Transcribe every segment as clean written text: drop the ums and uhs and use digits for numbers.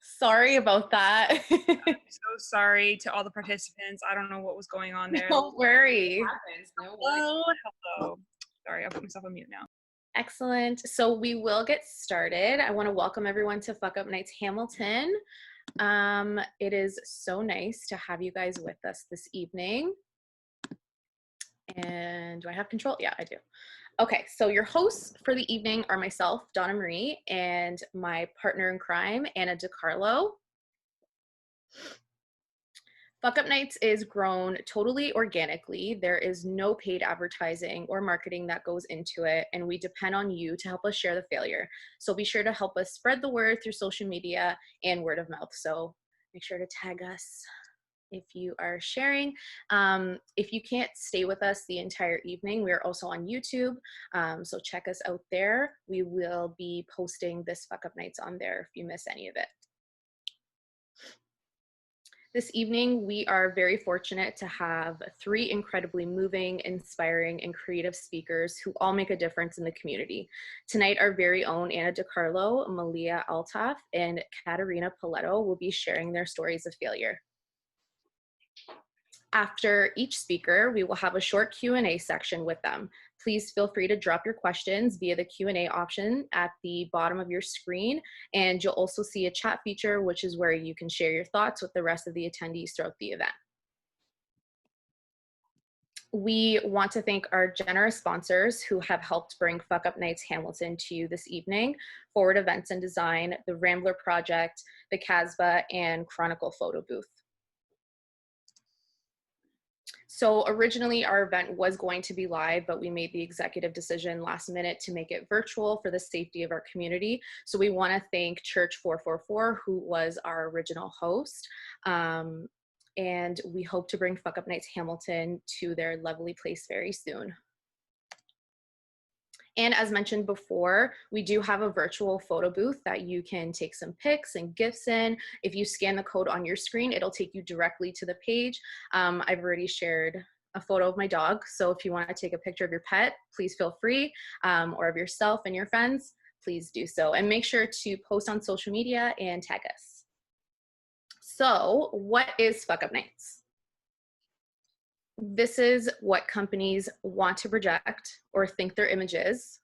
Sorry about that. So sorry to all the participants. I don't know what was going on there. Don't worry. Happens. No worries. Hello. Sorry, I'll put myself on mute now. Excellent. So we will get started. I want to welcome everyone to Fuckup Nights Hamilton. It is so nice to have you guys with us this evening. And do I have control? Yeah, I do. Okay, so your hosts for the evening are myself, Donna Marie, and my partner in crime, Anna DiCarlo. Fuckup Nights is grown totally organically. There is no paid advertising or marketing that goes into it, and we depend on you to help us share the failure. So be sure to help us spread the word through social media and word of mouth. So make sure to tag us if you are sharing. If you can't stay with us the entire evening, we're also on YouTube. So check us out there. We will be posting this Fuckup Nights on there if you miss any of it. This evening, we are very fortunate to have three incredibly moving, inspiring, and creative speakers who all make a difference in the community. Tonight, our very own Anna DiCarlo, Maliha Altaf, and Katarina Poletto will be sharing their stories of failure. After each speaker, we will have a short Q&A section with them. Please feel free to drop your questions via the Q&A option at the bottom of your screen, and you'll also see a chat feature, which is where you can share your thoughts with the rest of the attendees throughout the event. We want to thank our generous sponsors who have helped bring Fuckup Nights Hamilton to you this evening: Forward Events and Design, the Rambler Project, the Casbah, and Chronicle Photo Booth. So originally our event was going to be live, but we made the executive decision last minute to make it virtual for the safety of our community. So we want to thank Church 444, who was our original host. And we hope to bring Fuckup Nights Hamilton to their lovely place very soon. And as mentioned before, we do have a virtual photo booth that you can take some pics and gifts in. If you scan the code on your screen, it'll take you directly to the page. I've already shared a photo of my dog, so if you want to take a picture of your pet, please feel free, or of yourself and your friends, please do so. And make sure to post on social media and tag us. So what is Fuckup Nights? This is what companies want to project or think their image is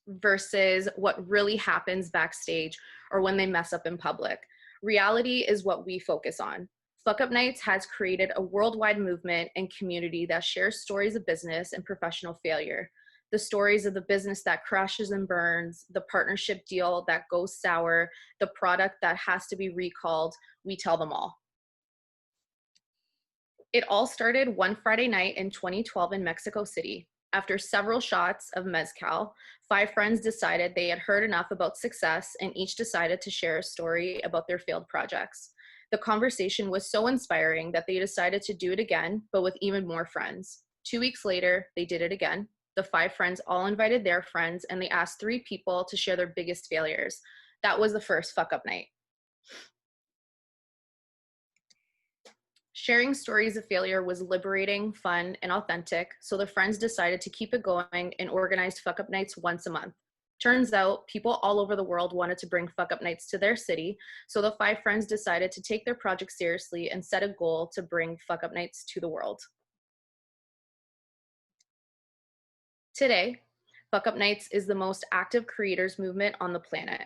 versus what really happens backstage or when they mess up in public. Reality is what we focus on. Fuckup Nights has created a worldwide movement and community that shares stories of business and professional failure. The stories of the business that crashes and burns, the partnership deal that goes sour, the product that has to be recalled, we tell them all. It all started one Friday night in 2012 in Mexico City. After several shots of mezcal, 5 friends decided they had heard enough about success and each decided to share a story about their failed projects. The conversation was so inspiring that they decided to do it again, but with even more friends. 2 weeks later, they did it again. The 5 friends all invited their friends and they asked 3 people to share their biggest failures. That was the first Fuckup Night. Sharing stories of failure was liberating, fun, and authentic, so the friends decided to keep it going and organized Fuckup Nights once a month. Turns out, people all over the world wanted to bring Fuckup Nights to their city, so the 5 friends decided to take their project seriously and set a goal to bring Fuckup Nights to the world. Today, Fuckup Nights is the most active creators movement on the planet.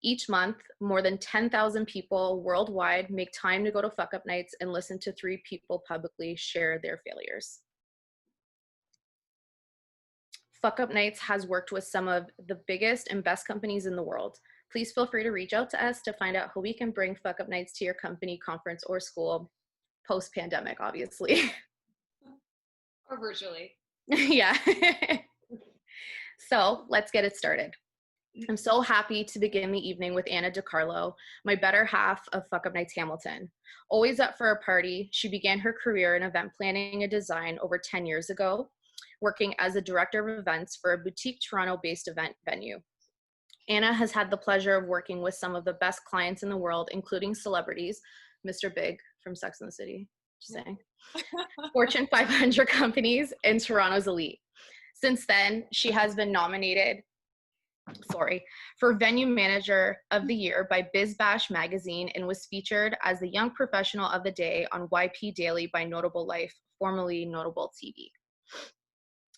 Each month, more than 10,000 people worldwide make time to go to Fuckup Nights and listen to 3 people publicly share their failures. Fuckup Nights has worked with some of the biggest and best companies in the world. Please feel free to reach out to us to find out how we can bring Fuckup Nights to your company, conference, or school, post-pandemic, obviously. Or virtually. Yeah. So let's get it started. I'm so happy to begin the evening with Anna DiCarlo, my better half of Fuckup Nights Hamilton. Always up for a party, she began her career in event planning and design over 10 years ago, working as a director of events for a boutique Toronto-based event venue. Anna has had the pleasure of working with some of the best clients in the world, including celebrities, Mr. Big from Sex and the City, just saying, Fortune 500 companies, and Toronto's elite. Since then, she has been nominated for Venue Manager of the Year by Biz Bash Magazine and was featured as the Young Professional of the Day on YP Daily by Notable Life, formerly Notable TV.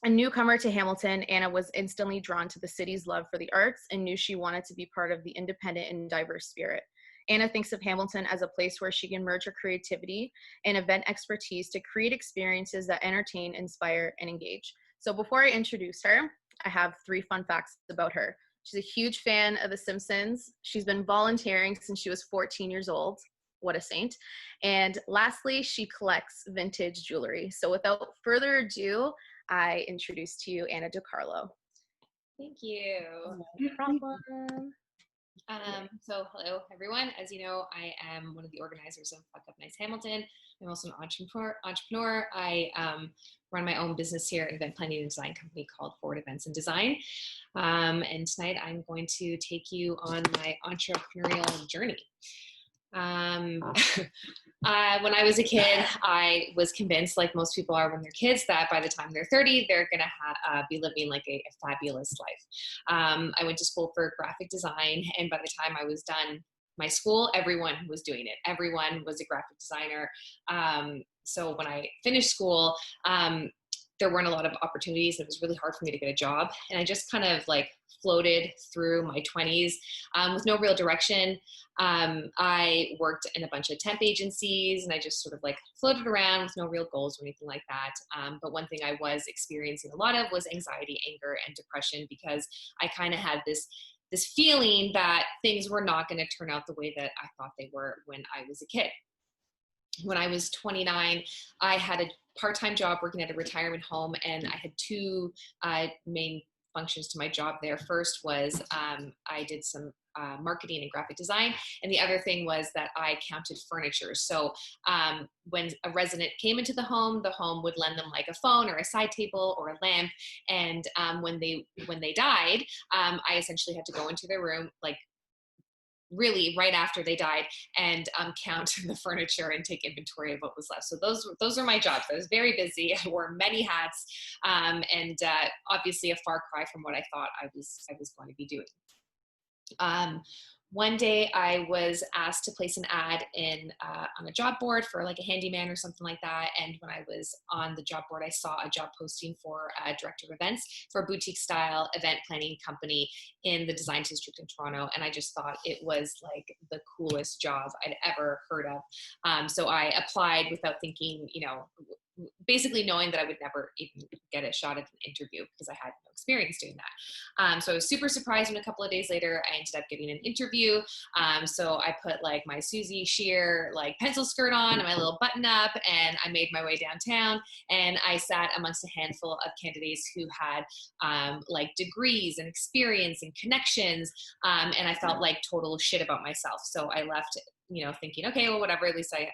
A newcomer to Hamilton, Anna was instantly drawn to the city's love for the arts and knew she wanted to be part of the independent and diverse spirit. Anna thinks of Hamilton as a place where she can merge her creativity and event expertise to create experiences that entertain, inspire, and engage. So before I introduce her, I have 3 fun facts about her. She's a huge fan of The Simpsons. She's been volunteering since she was 14 years old. What a saint. And lastly, she collects vintage jewelry. So without further ado, I introduce to you Anna DiCarlo. Thank you. No problem. So hello everyone. As you know, I am one of the organizers of Fuckup Nights Hamilton. I'm also an entrepreneur. I run my own business here, an event planning and design company called Forward Events and Design. And tonight I'm going to take you on my entrepreneurial journey. When I was a kid, I was convinced, like most people are when they're kids, that by the time they're 30, they're going to be living like a fabulous life. I went to school for graphic design, and by the time I was done my school, everyone was doing it. Everyone was a graphic designer. So when I finished school, there weren't a lot of opportunities. It was really hard for me to get a job. And I just kind of like floated through my 20s with no real direction. I worked in a bunch of temp agencies and I just sort of like floated around with no real goals or anything like that. But one thing I was experiencing a lot of was anxiety, anger, and depression, because I kind of had this feeling that things were not going to turn out the way that I thought they were when I was a kid. When I was 29, I had a part-time job working at a retirement home, and I had 2 main functions to my job there. First was I did some marketing and graphic design, and the other thing was that I counted furniture. So when a resident came into the home would lend them like a phone or a side table or a lamp, and when they died, I essentially had to go into their room, like really right after they died, and count the furniture and take inventory of what was left. So those are my jobs. I was very busy. I wore many hats, and obviously a far cry from what I thought I was going to be doing. One day I was asked to place an ad in on a job board for like a handyman or something like that. And when I was on the job board, I saw a job posting for a director of events for a boutique style event planning company in the design district in Toronto. And I just thought it was like the coolest job I'd ever heard of. So I applied without thinking, basically knowing that I would never even get a shot at an interview because I had no experience doing that. So I was super surprised when a couple of days later I ended up getting an interview. So I put like my Susie Sheer like pencil skirt on and my little button up, and I made my way downtown, and I sat amongst a handful of candidates who had like degrees and experience and connections, and I felt like total shit about myself. So I left thinking, okay, well, whatever, at least I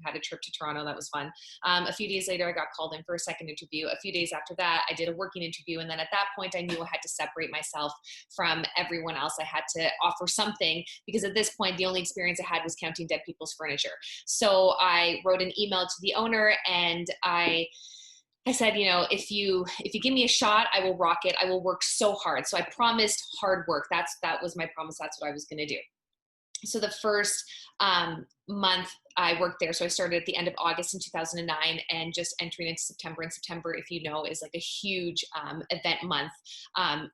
had a trip to Toronto. That was fun. A few days later, I got called in for a second interview. A few days after that, I did a working interview. And then at that point, I knew I had to separate myself from everyone else. I had to offer something, because at this point, the only experience I had was counting dead people's furniture. So I wrote an email to the owner, and I said, if you give me a shot, I will rock it. I will work so hard. So I promised hard work. That was my promise. That's what I was going to do. So the first month I worked there. So I started at the end of August in 2009, and just entering into September. And September, if you know, is like a huge event month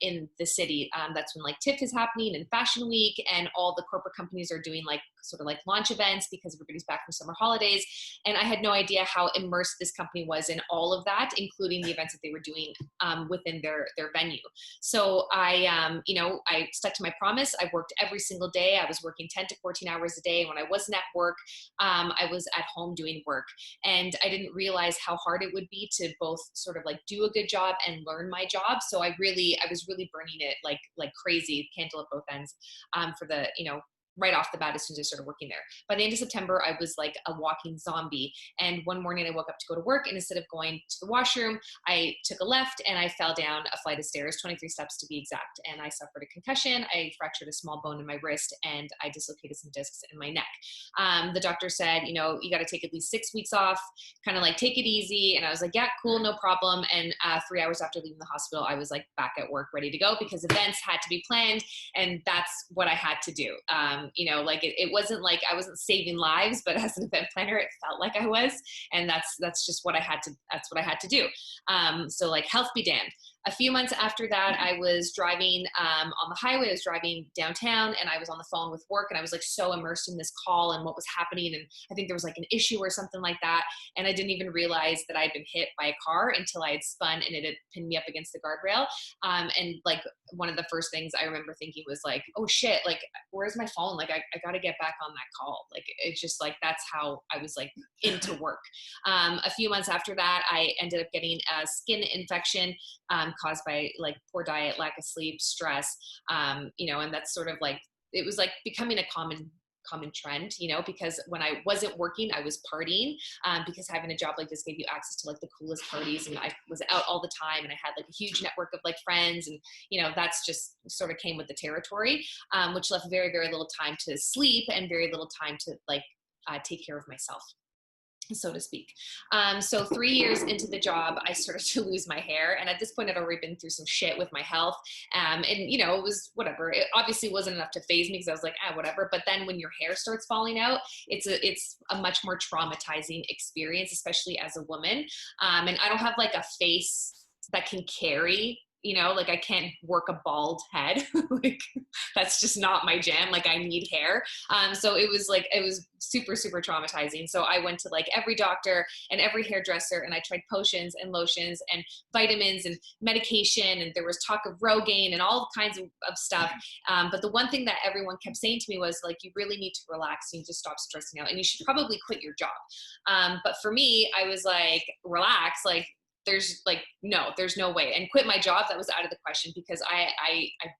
in the city. That's when like TIFF is happening and Fashion Week, and all the corporate companies are doing like sort of like launch events because everybody's back from summer holidays. And I had no idea how immersed this company was in all of that, including the events that they were doing within their venue. So I stuck to my promise. I worked every single day. I was working 10 to 14 hours a day. When I wasn't at work, I was at home doing work, and I didn't realize how hard it would be to both sort of like do a good job and learn my job. So I was really burning it like crazy, candle at both ends, for the right off the bat as soon as I started working there. By the end of September, I was like a walking zombie. And one morning I woke up to go to work, and instead of going to the washroom, I took a left and I fell down a flight of stairs, 23 steps to be exact. And I suffered a concussion. I fractured a small bone in my wrist, and I dislocated some discs in my neck. The doctor said, you know, you got to take at least 6 weeks off, kind of like take it easy. And I was like, yeah, cool, no problem. And 3 hours after leaving the hospital, I was like back at work, ready to go, because events had to be planned. And that's what I had to do. You know, like it wasn't like I wasn't saving lives, but as an event planner, it felt like I was. And that's just what I had to do. So like, health be damned. A few months after that, I was driving on the highway. I was driving downtown, and I was on the phone with work, and I was like so immersed in this call and what was happening. And I think there was like an issue or something like that. And I didn't even realize that I'd been hit by a car until I had spun and it had pinned me up against the guardrail. And like one of the first things I remember thinking was like, oh shit, like where's my phone? Like I got to get back on that call. Like it's just like, that's how I was like into work. A few months after that, I ended up getting a skin infection caused by like poor diet, lack of sleep, stress, you know, and that's sort of like, it was like becoming a common trend, you know, because when I wasn't working, I was partying, because having a job like this gave you access to like the coolest parties, and I was out all the time, and I had like a huge network of like friends, and, you know, that's just sort of came with the territory, which left very, very little time to sleep and very little time to like take care of myself, so to speak. So 3 years into the job, I started to lose my hair. And at this point, I'd already been through some shit with my health. And, you know, it was whatever. It obviously wasn't enough to phase me, because I was like, whatever. But then when your hair starts falling out, it's a much more traumatizing experience, especially as a woman. And I don't have like a face that can carry, you know, like I can't work a bald head. Like that's just not my jam. Like I need hair. So it was super, super traumatizing. So I went to like every doctor and every hairdresser, and I tried potions and lotions and vitamins and medication. And there was talk of Rogaine and all kinds of stuff. But the one thing that everyone kept saying to me was like, you really need to relax. You need to stop stressing out, and you should probably quit your job. But for me, I was like, relax, like, there's no way. And quit my job, that was out of the question, because I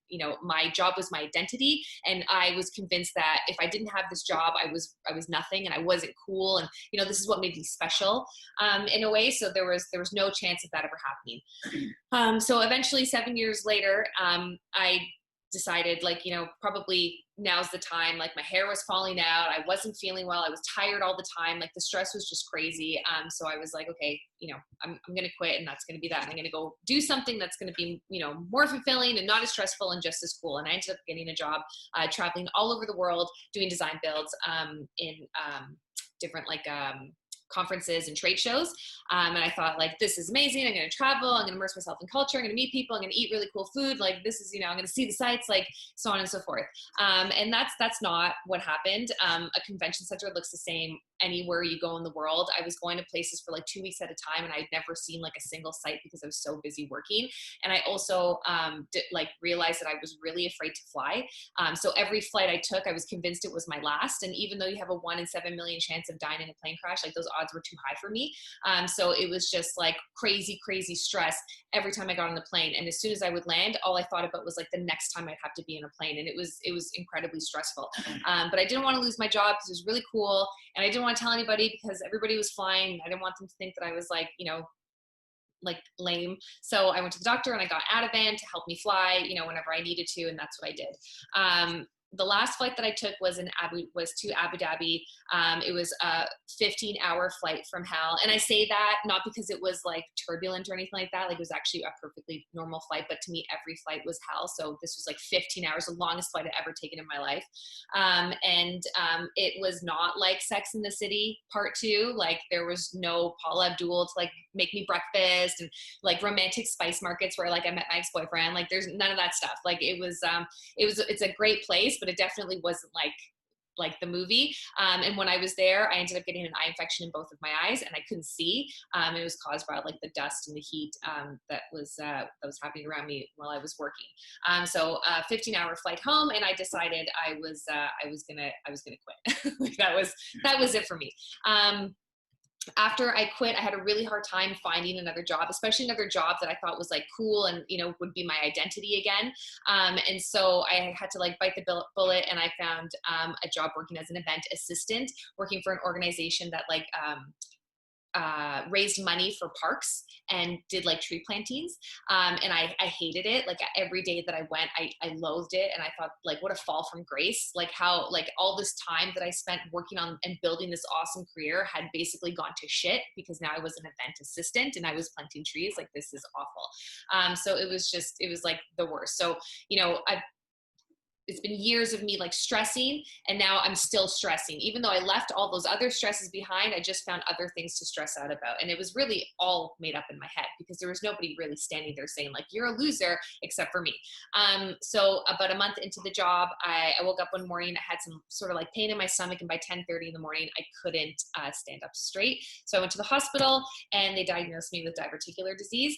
you know, my job was my identity. And I was convinced that if I didn't have this job, I was nothing, and I wasn't cool. And, you know, this is what made me special, in a way. So there was no chance of that ever happening. So eventually 7 years later, I decided, like, you know, probably now's the time. Like my hair was falling out. I wasn't feeling well. I was tired all the time. Like the stress was just crazy. So I was like, okay, you know, I'm going to quit, and that's going to be that. And I'm going to go do something that's going to be, you know, more fulfilling and not as stressful and just as cool. And I ended up getting a job, traveling all over the world, doing design builds, in different like, conferences and trade shows. And I thought, like, this is amazing. I'm going to travel. I'm going to immerse myself in culture. I'm going to meet people. I'm going to eat really cool food. Like, this is, you know, I'm going to see the sights, like so on and so forth. And that's not what happened. A convention center looks the same anywhere you go in the world. I was going to places for like 2 weeks at a time, and I'd never seen like a single site because I was so busy working. And I also realized that I was really afraid to fly. So every flight I took, I was convinced it was my last. And even though you have a 1 in 7 million chance of dying in a plane crash, like those odds were too high for me. So it was just like crazy stress every time I got on the plane. And as soon as I would land, all I thought about was like the next time I'd have to be in a plane. And it was incredibly stressful. But I didn't want to lose my job because it was really cool. And I didn't want to tell anybody because everybody was flying. I didn't want them to think that I was like, you know, like lame. So I went to the doctor and I got Ativan to help me fly, you know, whenever I needed to. And that's what I did. The last flight that I took was to Abu Dhabi. It was a 15-hour flight from hell. And I say that not because it was like turbulent or anything like that. Like it was actually a perfectly normal flight, but to me, every flight was hell. So this was like 15 hours, the longest flight I'd ever taken in my life. It was not like Sex in the City Part 2. Like there was no Paula Abdul to like make me breakfast and like romantic spice markets where like I met my ex-boyfriend. Like there's none of that stuff. Like it's a great place, but it definitely wasn't like the movie. And when I was there, I ended up getting an eye infection in both of my eyes, and I couldn't see. It was caused by like the dust and the heat that was happening around me while I was working. So 15-hour flight home, and I decided I was gonna quit. Like that was it for me. after I quit, I had a really hard time finding another job, especially another job that I thought was like cool and, you know, would be my identity again. And so I had to like bite the bullet, and I found a job working as an event assistant, working for an organization that like raised money for parks and did like tree plantings. And I hated it. Like every day that I went, I loathed it. And I thought like, what a fall from grace. Like how, like all this time that I spent working on and building this awesome career had basically gone to shit because now I was an event assistant and I was planting trees. Like this is awful. So it was like the worst. So, you know, it's been years of me like stressing, and now I'm still stressing. Even though I left all those other stresses behind, I just found other things to stress out about. And it was really all made up in my head because there was nobody really standing there saying like, you're a loser, except for me. So about a month into the job, I woke up one morning, I had some sort of like pain in my stomach, and by 10:30 in the morning, I couldn't stand up straight. So I went to the hospital and they diagnosed me with diverticular disease.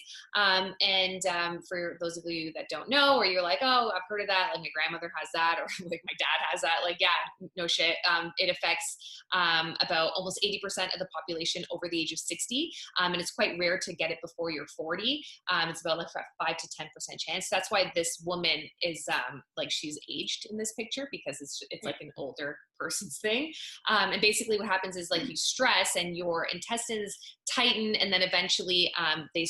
For those of you that don't know, or you're like, oh, I've heard of that, like my grandmother has that, or like my dad has that, like, yeah, no shit. It affects about almost 80% of the population over the age of 60. And it's quite rare to get it before you're 40. It's about like a 5 to 10% chance. That's why this woman is like she's aged in this picture, because it's like an older person's thing. And basically what happens is like you stress and your intestines tighten, and then eventually they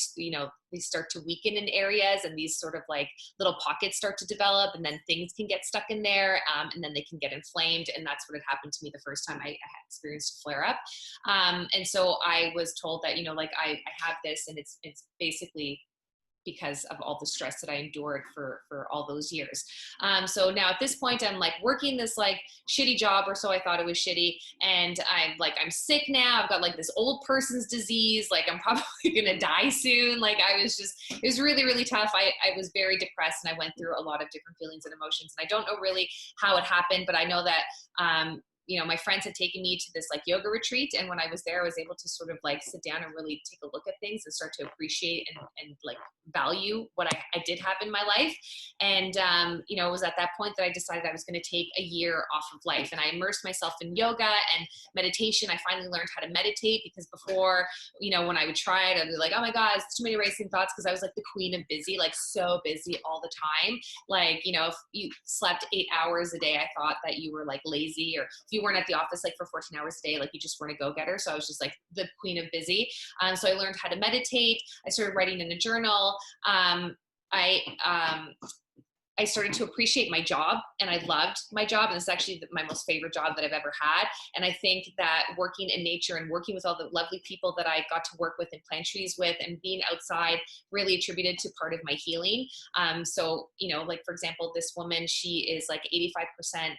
start to weaken in areas, and these sort of like little pockets start to develop, and then things can get stuck in there, and then they can get inflamed. And that's what had happened to me the first time I had experienced a flare up. And so I was told that, you know, like I have this, and it's basically because of all the stress that I endured for all those years. So now at this point, I'm like working this like shitty job, or so I thought it was shitty. And I'm sick now. I've got like this old person's disease. Like I'm probably gonna die soon. Like it was really, really tough. I was very depressed, and I went through a lot of different feelings and emotions. And I don't know really how it happened, but I know that, you know, my friends had taken me to this like yoga retreat. And when I was there, I was able to sort of like sit down and really take a look at things and start to appreciate and like value what I did have in my life. And, you know, it was at that point that I decided I was going to take a year off of life. And I immersed myself in yoga and meditation. I finally learned how to meditate, because before, you know, when I would try it, I'd be like, oh my God, it's too many racing thoughts, because I was like the queen of busy, like so busy all the time. Like, you know, if you slept 8 hours a day, I thought that you were like lazy, or if you weren't at the office like for 14 hours a day, like you just weren't a go-getter. So I was just like the queen of busy. So I learned how to meditate. I started writing in a journal. I started to appreciate my job, and I loved my job. And it's actually my most favorite job that I've ever had. And I think that working in nature and working with all the lovely people that I got to work with and plant trees with and being outside really attributed to part of my healing. So, you know, like for example, this woman, she is like 85%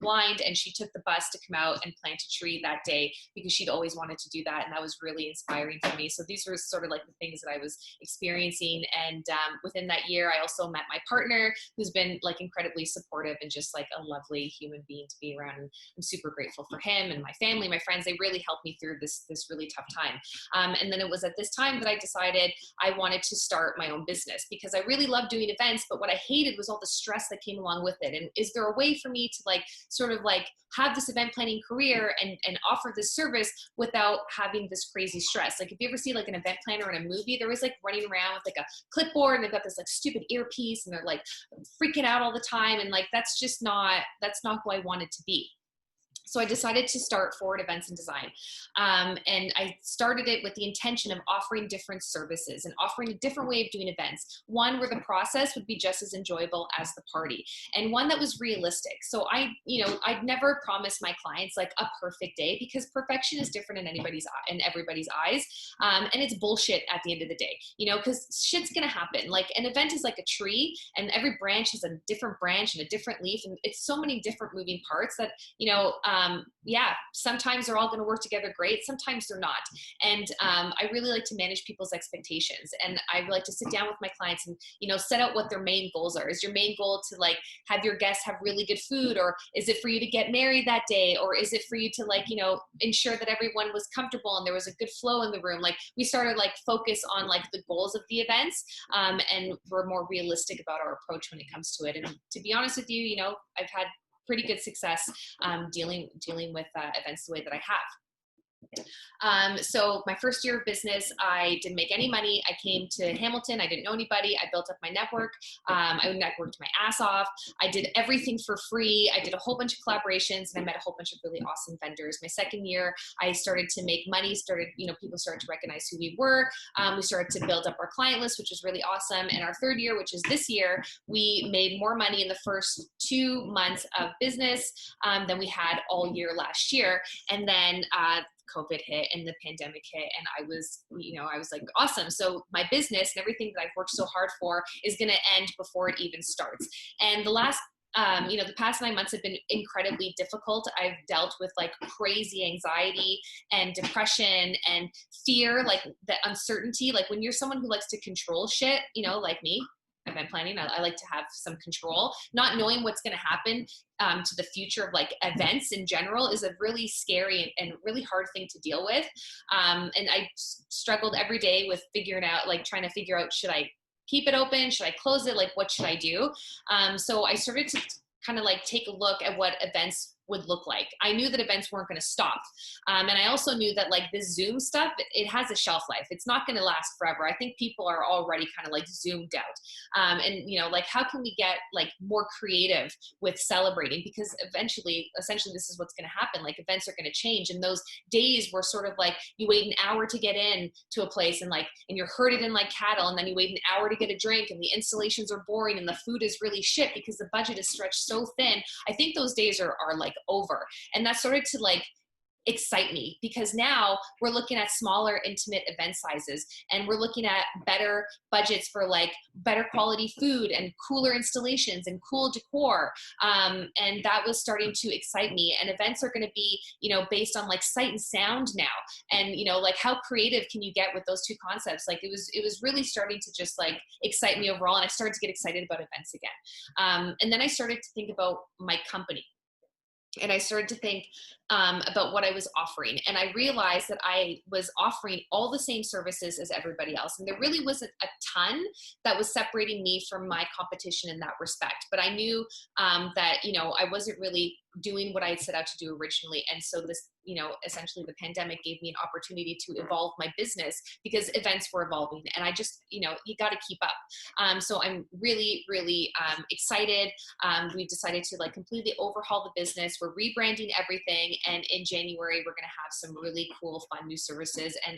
blind, and she took the bus to come out and plant a tree that day because she'd always wanted to do that. And that was really inspiring for me. So these were sort of like the things that I was experiencing. And within that year, I also met my partner, who's been like incredibly supportive and just like a lovely human being to be around. And I'm super grateful for him and my family, my friends. They really helped me through this really tough time. And then it was at this time that I decided I wanted to start my own business, because I really loved doing events, but what I hated was all the stress that came along with it. And is there a way for me to like sort of like have this event planning career and offer this service without having this crazy stress? Like if you ever see like an event planner in a movie, they're always like running around with like a clipboard, and they've got this like stupid earpiece, and they're like freaking out all the time. And like, that's not who I wanted to be. So I decided to start Forward Events and Design. And I started it with the intention of offering different services and offering a different way of doing events. One where the process would be just as enjoyable as the party, and one that was realistic. So I'd never promise my clients like a perfect day, because perfection is different in everybody's eyes. And it's bullshit at the end of the day, you know, because shit's going to happen. Like an event is like a tree, and every branch has a different branch and a different leaf. And it's so many different moving parts that, you know, sometimes they're all going to work together great. Sometimes they're not. And I really like to manage people's expectations. And I like to sit down with my clients and, you know, set out what their main goals are. Is your main goal to like have your guests have really good food? Or is it for you to get married that day? Or is it for you to like, you know, ensure that everyone was comfortable and there was a good flow in the room? Like we started like focus on like the goals of the events, and we're more realistic about our approach when it comes to it. And to be honest with you, you know, I've had pretty good success dealing with events the way that I have. So my first year of business, I didn't make any money. I came to Hamilton. I didn't know anybody. I built up my network. I networked my ass off. I did everything for free. I did a whole bunch of collaborations and I met a whole bunch of really awesome vendors. My second year, I started to make money, people started to recognize who we were. We started to build up our client list, which was really awesome. And our third year, which is this year, we made more money in the first 2 months of business than we had all year last year. And then COVID hit and the pandemic hit, and I was like, awesome. So my business and everything that I've worked so hard for is going to end before it even starts. And the past 9 months have been incredibly difficult. I've dealt with like crazy anxiety and depression and fear, like the uncertainty. Like when you're someone who likes to control shit, like me, event planning, I like to have some control. Not knowing what's going to happen to the future of like events in general is a really scary and really hard thing to deal with. And I struggled every day with trying to figure out, should I keep it open? Should I close it? Like, what should I do? So I started to kind of like take a look at what events would look like. I knew that events weren't going to stop. And I also knew that like this Zoom stuff, it has a shelf life. It's not going to last forever. I think people are already kind of like zoomed out. And like, how can we get like more creative with celebrating? Because essentially this is what's going to happen. Like events are going to change. And those days were sort of like, you wait an hour to get in to a place and you're herded in like cattle. And then you wait an hour to get a drink and the installations are boring and the food is really shit because the budget is stretched so thin. I think those days are like over. And that started to like excite me because now we're looking at smaller, intimate event sizes, and we're looking at better budgets for like better quality food and cooler installations and cool decor. And that was starting to excite me. And events are going to be, based on like sight and sound now. And, like how creative can you get with those two concepts? Like it was really starting to just like excite me overall. And I started to get excited about events again. And then I started to think about my company. And I started to think about what I was offering. And I realized that I was offering all the same services as everybody else. And there really wasn't a ton that was separating me from my competition in that respect. But I knew that, I wasn't really doing what I had set out to do originally. And so this, essentially the pandemic gave me an opportunity to evolve my business because events were evolving. And I just, you got to keep up. So I'm really, really excited. We've decided to like completely overhaul the business. We're rebranding everything. And in January, we're going to have some really cool, fun new services and,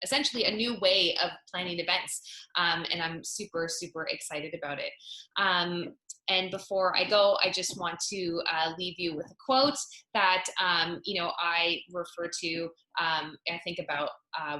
essentially a new way of planning events. And I'm super, super excited about it. And before I go, I just want to leave you with a quote that, I refer to, I think about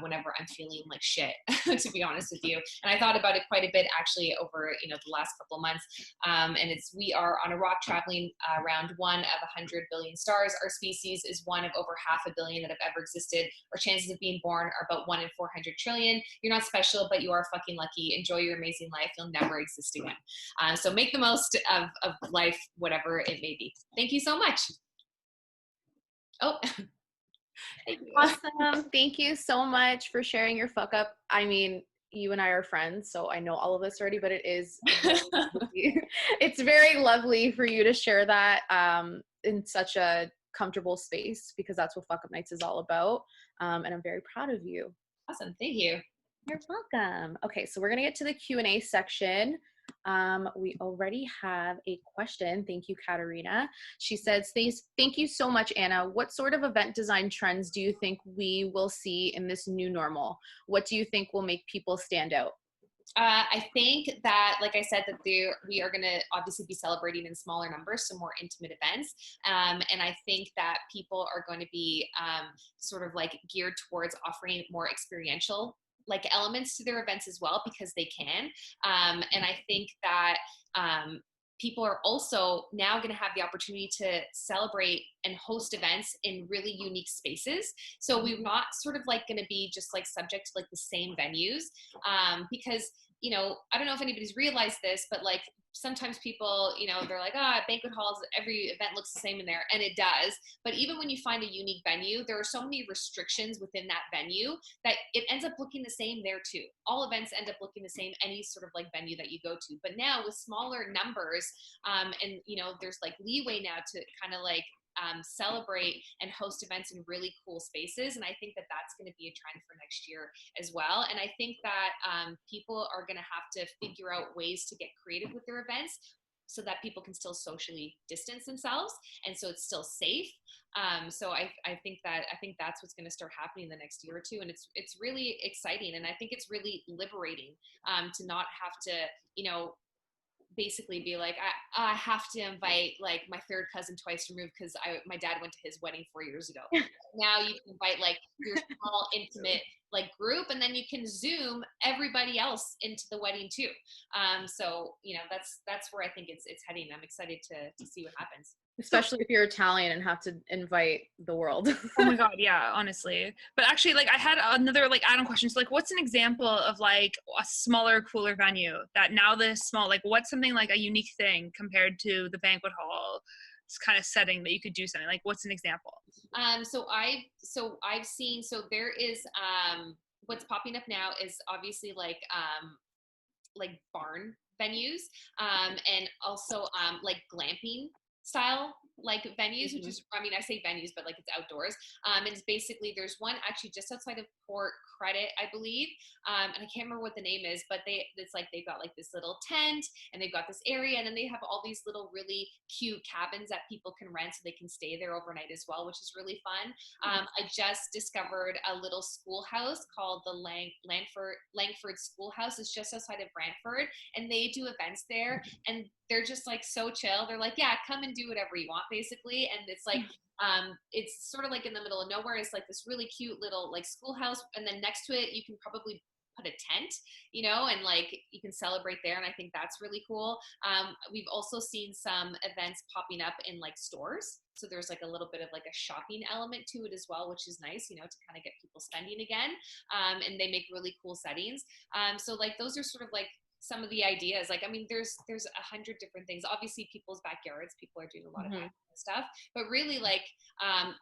whenever I'm feeling like shit, to be honest with you. And I thought about it quite a bit actually over, the last couple of months. And it's, we are on a rock traveling around one of 100 billion stars. Our species is one of over 500 million that have ever existed. Our chances of being born are about 1 in 400 trillion. You're not special, but you are fucking lucky. Enjoy your amazing life. You'll never exist again. So make the most of life, whatever it may be. Thank you so much. Oh, thank you. Awesome. Thank you so much for sharing your fuck up. I mean, you and I are friends, so I know all of this already, but it is it's very lovely for you to share that in such a comfortable space, because that's what Fuckup Nights is all about. And I'm very proud of you. Awesome. Thank you. You're welcome. Okay, so we're going to get to the Q&A section. We already have a question. Thank you, Katarina. She says, thank you so much, Anna. What sort of event design trends do you think we will see in this new normal? What do you think will make people stand out? I think that, like I said, that we are going to obviously be celebrating in smaller numbers, so more intimate events. And I think that people are going to be sort of like geared towards offering more experiential like elements to their events as well, because they can. And I think that people are also now going to have the opportunity to celebrate and host events in really unique spaces. So we're not sort of like going to be just like subject to like the same venues, because, I don't know if anybody's realized this, but like sometimes people, they're like, banquet halls, every event looks the same in there. And it does. But even when you find a unique venue, there are so many restrictions within that venue that it ends up looking the same there too. All events end up looking the same, any sort of like venue that you go to. But now with smaller numbers, and, there's like leeway now to kind of like celebrate and host events in really cool spaces. And I think that that's going to be a trend for next year as well. And I think that people are going to have to figure out ways to get creative with their events so that people can still socially distance themselves, and so it's still safe. So I think that's what's going to start happening in the next year or two, and it's really exciting, and I think it's really liberating to not have to, basically be like, I have to invite like my third cousin twice removed because my dad went to his wedding 4 years ago. Now you can invite like your small intimate like group, and then you can Zoom everybody else into the wedding too. So that's where I think it's heading. I'm excited to see what happens. Especially if you're Italian and have to invite the world. Oh my God, yeah, honestly. But actually, like, I had another like add-on question. So, like, what's an example of like a smaller, cooler venue that now this small, like, what's something like a unique thing compared to the banquet hall kind of setting that you could do something like? What's an example? So I've seen. So there is what's popping up now is obviously like barn venues, and also like glamping style like venues, which is, I mean, I say venues, but like it's outdoors. And it's basically, there's one actually just outside of Port Credit, I believe. And I can't remember what the name is, but it's like, they've got like this little tent and they've got this area, and then they have all these little really cute cabins that people can rent so they can stay there overnight as well, which is really fun. I just discovered a little schoolhouse called the Langford Schoolhouse. It's just outside of Brantford, and they do events there, and they're just like so chill. They're like, yeah, come and do whatever you want, basically. And it's like, it's sort of like in the middle of nowhere. It's like this really cute little like schoolhouse, and then next to it you can probably put a tent, and like you can celebrate there. And I think that's really cool. We've also seen some events popping up in like stores, so there's like a little bit of like a shopping element to it as well, which is nice, to kind of get people spending again. And they make really cool settings. So like those are sort of like some of the ideas. Like, I mean, there's 100 different things. Obviously people's backyards, people are doing a lot of that stuff, but really like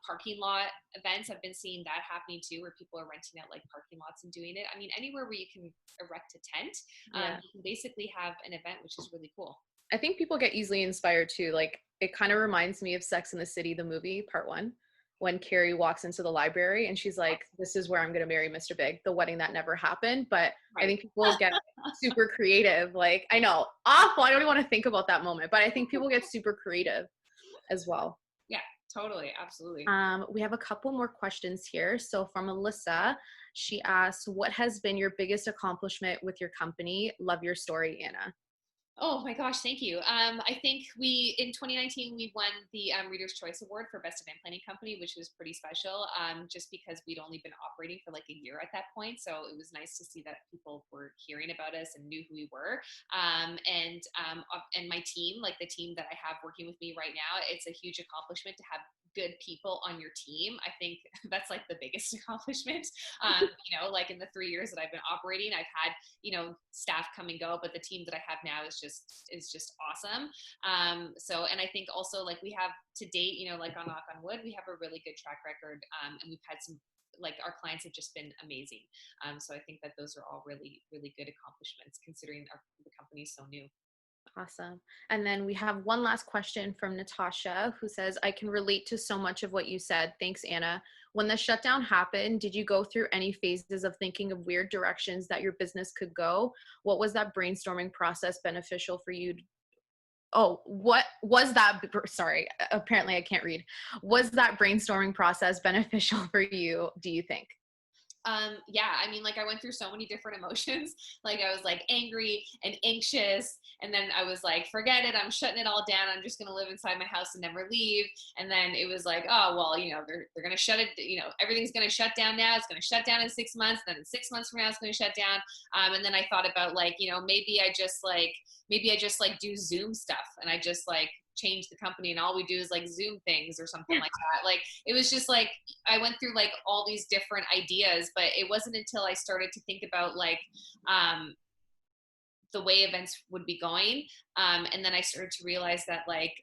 parking lot events, I've been seeing that happening too, where people are renting out like parking lots and doing it. I mean, anywhere where you can erect a tent, you can basically have an event, which is really cool. I think people get easily inspired too. Like, it kind of reminds me of Sex and the City, the movie, part 1, when Carrie walks into the library and she's like, this is where I'm going to marry Mr. Big, the wedding that never happened. But I think people get super creative. Like, I know, awful. I don't even want to think about that moment, but I think people get super creative as well. Yeah, totally. Absolutely. We have a couple more questions here. So from Alyssa, she asks, what has been your biggest accomplishment with your company? Love your story, Anna. Oh my gosh, thank you. I think in 2019, we won the Reader's Choice Award for Best Event Planning Company, which was pretty special, just because we'd only been operating for like a year at that point. So it was nice to see that people were hearing about us and knew who we were. And my team, like the team that I have working with me right now, it's a huge accomplishment to have good people on your team. I think that's like the biggest accomplishment. Like in the 3 years that I've been operating, I've had, staff come and go, but the team that I have now is just awesome. And I think also like we have to date, like on knock on wood, we have a really good track record. And we've had some, like our clients have just been amazing. So I think that those are all really, really good accomplishments considering the company is so new. Awesome. And then we have one last question from Natasha, who says, I can relate to so much of what you said. Thanks, Anna. When the shutdown happened, did you go through any phases of thinking of weird directions that your business could go? What was that brainstorming process beneficial for you? What was that? Sorry, apparently I can't read. Was that brainstorming process beneficial for you, do you think? Yeah, I mean, like I went through so many different emotions. Like I was like angry and anxious, and then I was like, forget it, I'm shutting it all down. I'm just gonna live inside my house and never leave. And then it was like, oh well, they're gonna shut it. Everything's gonna shut down now. It's gonna shut down in 6 months. Then in 6 months from now, it's gonna shut down. And then I thought about like, maybe I just do Zoom stuff, and I just like change the company and all we do is like Zoom things or something like that. Like it was just like I went through like all these different ideas, but it wasn't until I started to think about like the way events would be going, and then I started to realize that like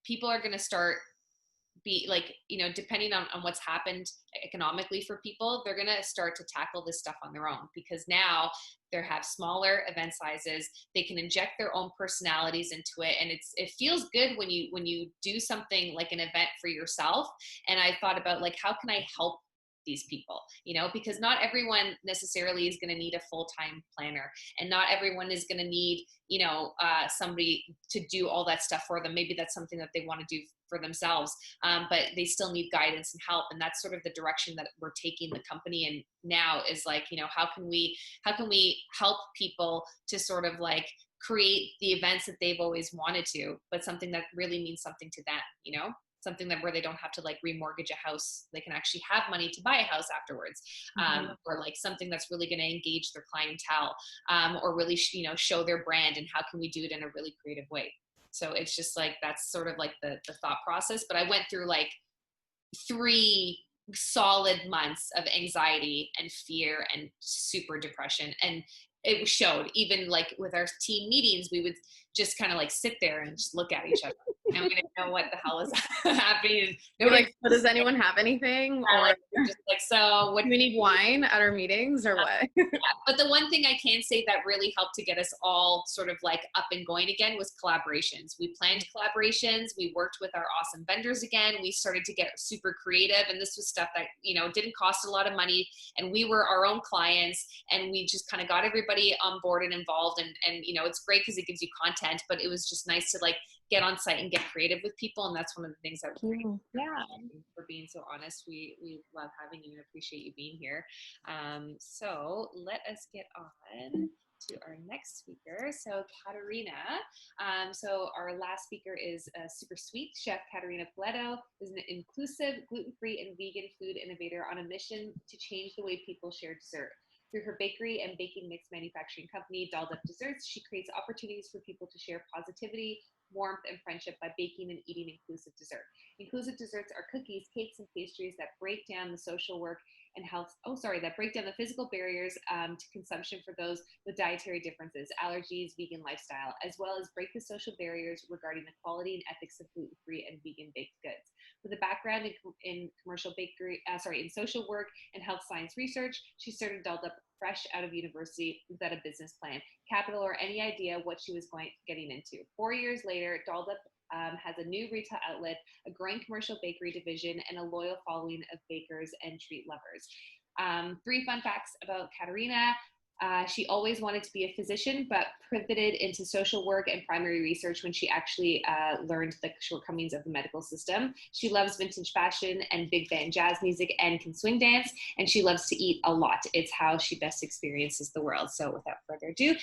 people are going to start be like, depending on what's happened economically for people, they're going to start to tackle this stuff on their own, because now they have smaller event sizes. They can inject their own personalities into it. And it feels good when you do something like an event for yourself. And I thought about like, how can I help these people, because not everyone necessarily is going to need a full-time planner, and not everyone is going to need, somebody to do all that stuff for them. Maybe that's something that they want to do for themselves, but they still need guidance and help. And that's sort of the direction that we're taking the company in now, is like, how can we help people to sort of like create the events that they've always wanted to, but something that really means something to them, something that where they don't have to like remortgage a house. They can actually have money to buy a house afterwards, or like something that's really going to engage their clientele, or really, show their brand, and how can we do it in a really creative way. So it's just like, that's sort of like the thought process. But I went through like 3 solid months of anxiety and fear and super depression. And it showed, even like with our team meetings, we would just kind of like sit there and just look at each other, and we didn't know what the hell is happening. You're like, so does anyone have anything? Or like, just like, so what do we need wine at our meetings or what? Yeah. But the one thing I can say that really helped to get us all sort of like up and going again was collaborations. We planned collaborations. We worked with our awesome vendors again. We started to get super creative, and this was stuff that, didn't cost a lot of money, and we were our own clients, and we just kind of got everybody on board and involved. And it's great because it gives you content, but it was just nice to like get on site and get creative with people. And that's one of the things that was great. Yeah. For being so honest. We love having you and appreciate you being here. So let us get on to our next speaker. So Katarina, so our last speaker is super sweet chef Katarina Poletto, is an inclusive, gluten-free and vegan food innovator on a mission to change the way people share dessert. Through her bakery and baking mix manufacturing company, Dolled Up Desserts, she creates opportunities for people to share positivity, warmth, and friendship by baking and eating inclusive dessert. Inclusive desserts are cookies, cakes, and pastries that break down the social work and health, that break down the physical barriers to consumption for those with dietary differences, allergies, vegan lifestyle, as well as break the social barriers regarding the quality and ethics of gluten-free and vegan baked goods. With a background in commercial bakery, in social work and health science research, she started Dolled Up fresh out of university without a business plan, capital, or any idea what she was getting into. 4 years later, Dolled Up has a new retail outlet, a growing commercial bakery division, and a loyal following of bakers and treat lovers. 3 fun facts about Katarina. She always wanted to be a physician, but pivoted into social work and primary research when she actually learned the shortcomings of the medical system. She loves vintage fashion and big band jazz music and can swing dance, and she loves to eat a lot. It's how she best experiences the world. So without further ado,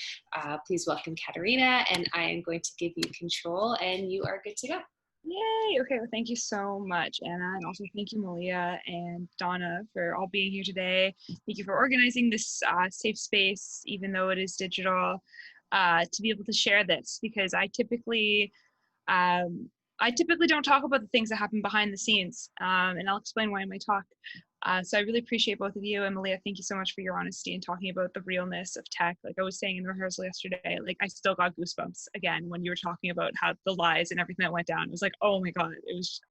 please welcome Katarina, and I am going to give you control, and you are good to go. Yay! Okay, well, thank you so much, Anna, and also thank you, Maliha and Donna, for all being here today. Thank you for organizing this safe space, even though it is digital, to be able to share this, because I typically don't talk about the things that happen behind the scenes, and I'll explain why in my talk. So I really appreciate both of you, and Maliha, thank you so much for your honesty in talking about the realness of tech. Like I was saying in the rehearsal yesterday, like I still got goosebumps again when you were talking about how the lies and everything that went down. It was like, oh my God,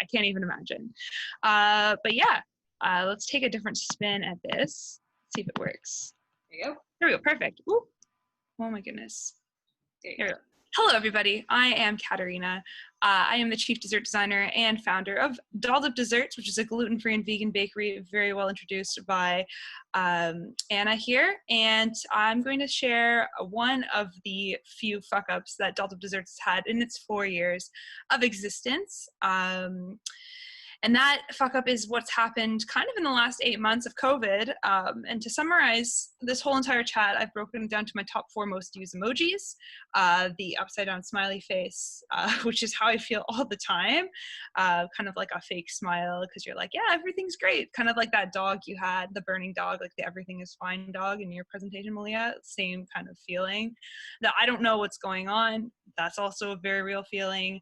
I can't even imagine. But yeah, let's take a different spin at this, see if it works. There you go. There we go, perfect. Ooh. Oh my goodness. There you Here we go. go. Hello, everybody. I am Katarina. I am the chief dessert designer and founder of Dolled Up Desserts, which is a gluten-free and vegan bakery, very well introduced by Anna here. And I'm going to share one of the few fuck-ups that Dolled Up Desserts has had in its 4 years of existence. And that fuck up is what's happened kind of in the last 8 months of COVID. And to summarize this whole entire chat, I've broken it down to my top 4 most used emojis. The upside down smiley face, which is how I feel all the time. Kind of like a fake smile because you're like, yeah, everything's great. Kind of like that dog you had, the burning dog, like the everything is fine dog in your presentation, Maliha. Same kind of feeling. That I don't know what's going on. That's also a very real feeling.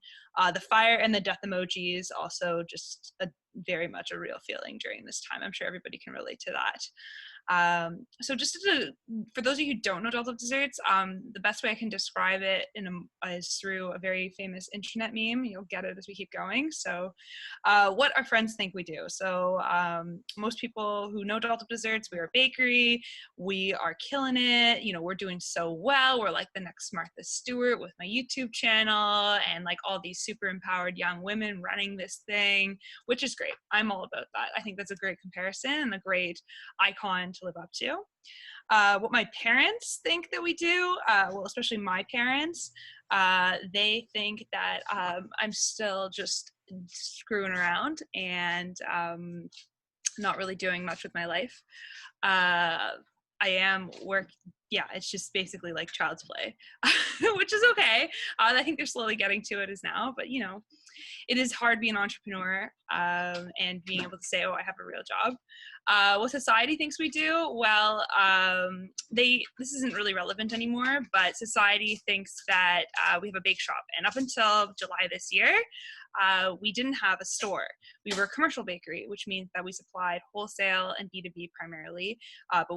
The fire and the death emojis, also just very much a real feeling during this time. I'm sure everybody can relate to that. So just for those of you who don't know Altaf desserts, the best way I can describe it is through a very famous internet meme. You'll get it as we keep going. So what our friends think we do. So most people who know Altaf desserts, we're a bakery. We are killing it. You know, we're doing so well. We're like the next Martha Stewart with my YouTube channel and like all these super empowered young women running this thing, which is great. I'm all about that. I think that's a great comparison and a great icon to live up to. What my parents think that we do, well, especially my parents, they think that I'm still just screwing around and not really doing much with my life. I am yeah, it's just basically like child's play, which is okay. I think they're slowly getting to it as now, but you know, it is hard being an entrepreneur and being able to say, oh, I have a real job. What society thinks we do, well, this isn't really relevant anymore, but society thinks that we have a bake shop. And up until July this year, we didn't have a store. We were a commercial bakery, which means that we supplied wholesale and B2B primarily. But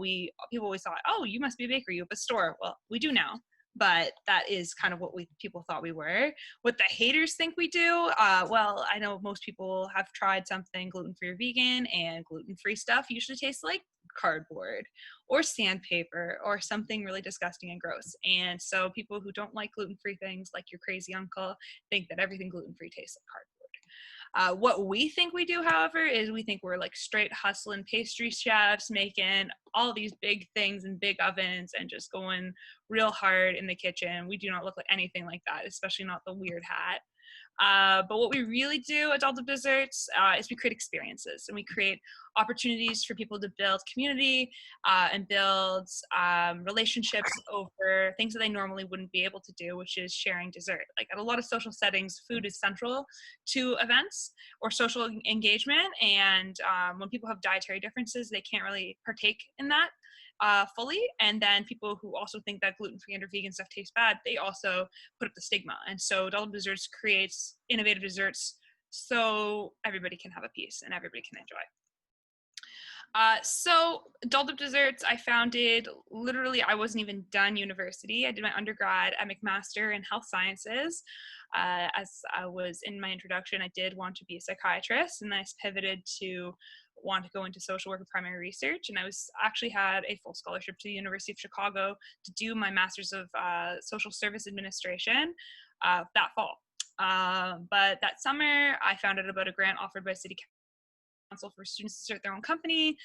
people always thought, oh, you must be a bakery, you have a store. Well, we do now. But that is kind of what people thought we were. What the haters think we do, well, I know most people have tried something gluten-free or vegan, and gluten-free stuff usually tastes like cardboard or sandpaper or something really disgusting and gross. And so people who don't like gluten-free things, like your crazy uncle, think that everything gluten-free tastes like cardboard. What we think we do, however, is we think we're like straight hustling pastry chefs, making all these big things in big ovens and just going real hard in the kitchen. We do not look like anything like that, especially not the weird hat. But what we really do at Altaf Desserts is we create experiences, and we create opportunities for people to build community and build relationships over things that they normally wouldn't be able to do, which is sharing dessert. Like at a lot of social settings, food is central to events or social engagement, and when people have dietary differences, they can't really partake in that fully. And then people who also think that gluten-free and or vegan stuff tastes bad, they also put up the stigma. And so Altaf Desserts creates innovative desserts so everybody can have a piece and everybody can enjoy. So Altaf Desserts, I founded literally, I wasn't even done university. I did my undergrad at McMaster in health sciences. As I was in my introduction, I did want to be a psychiatrist, and then I pivoted to want to go into social work and primary research. And I actually had a full scholarship to the University of Chicago to do my master's of social service administration that fall. But that summer, I found out about a grant offered by City Council for students to start their own company.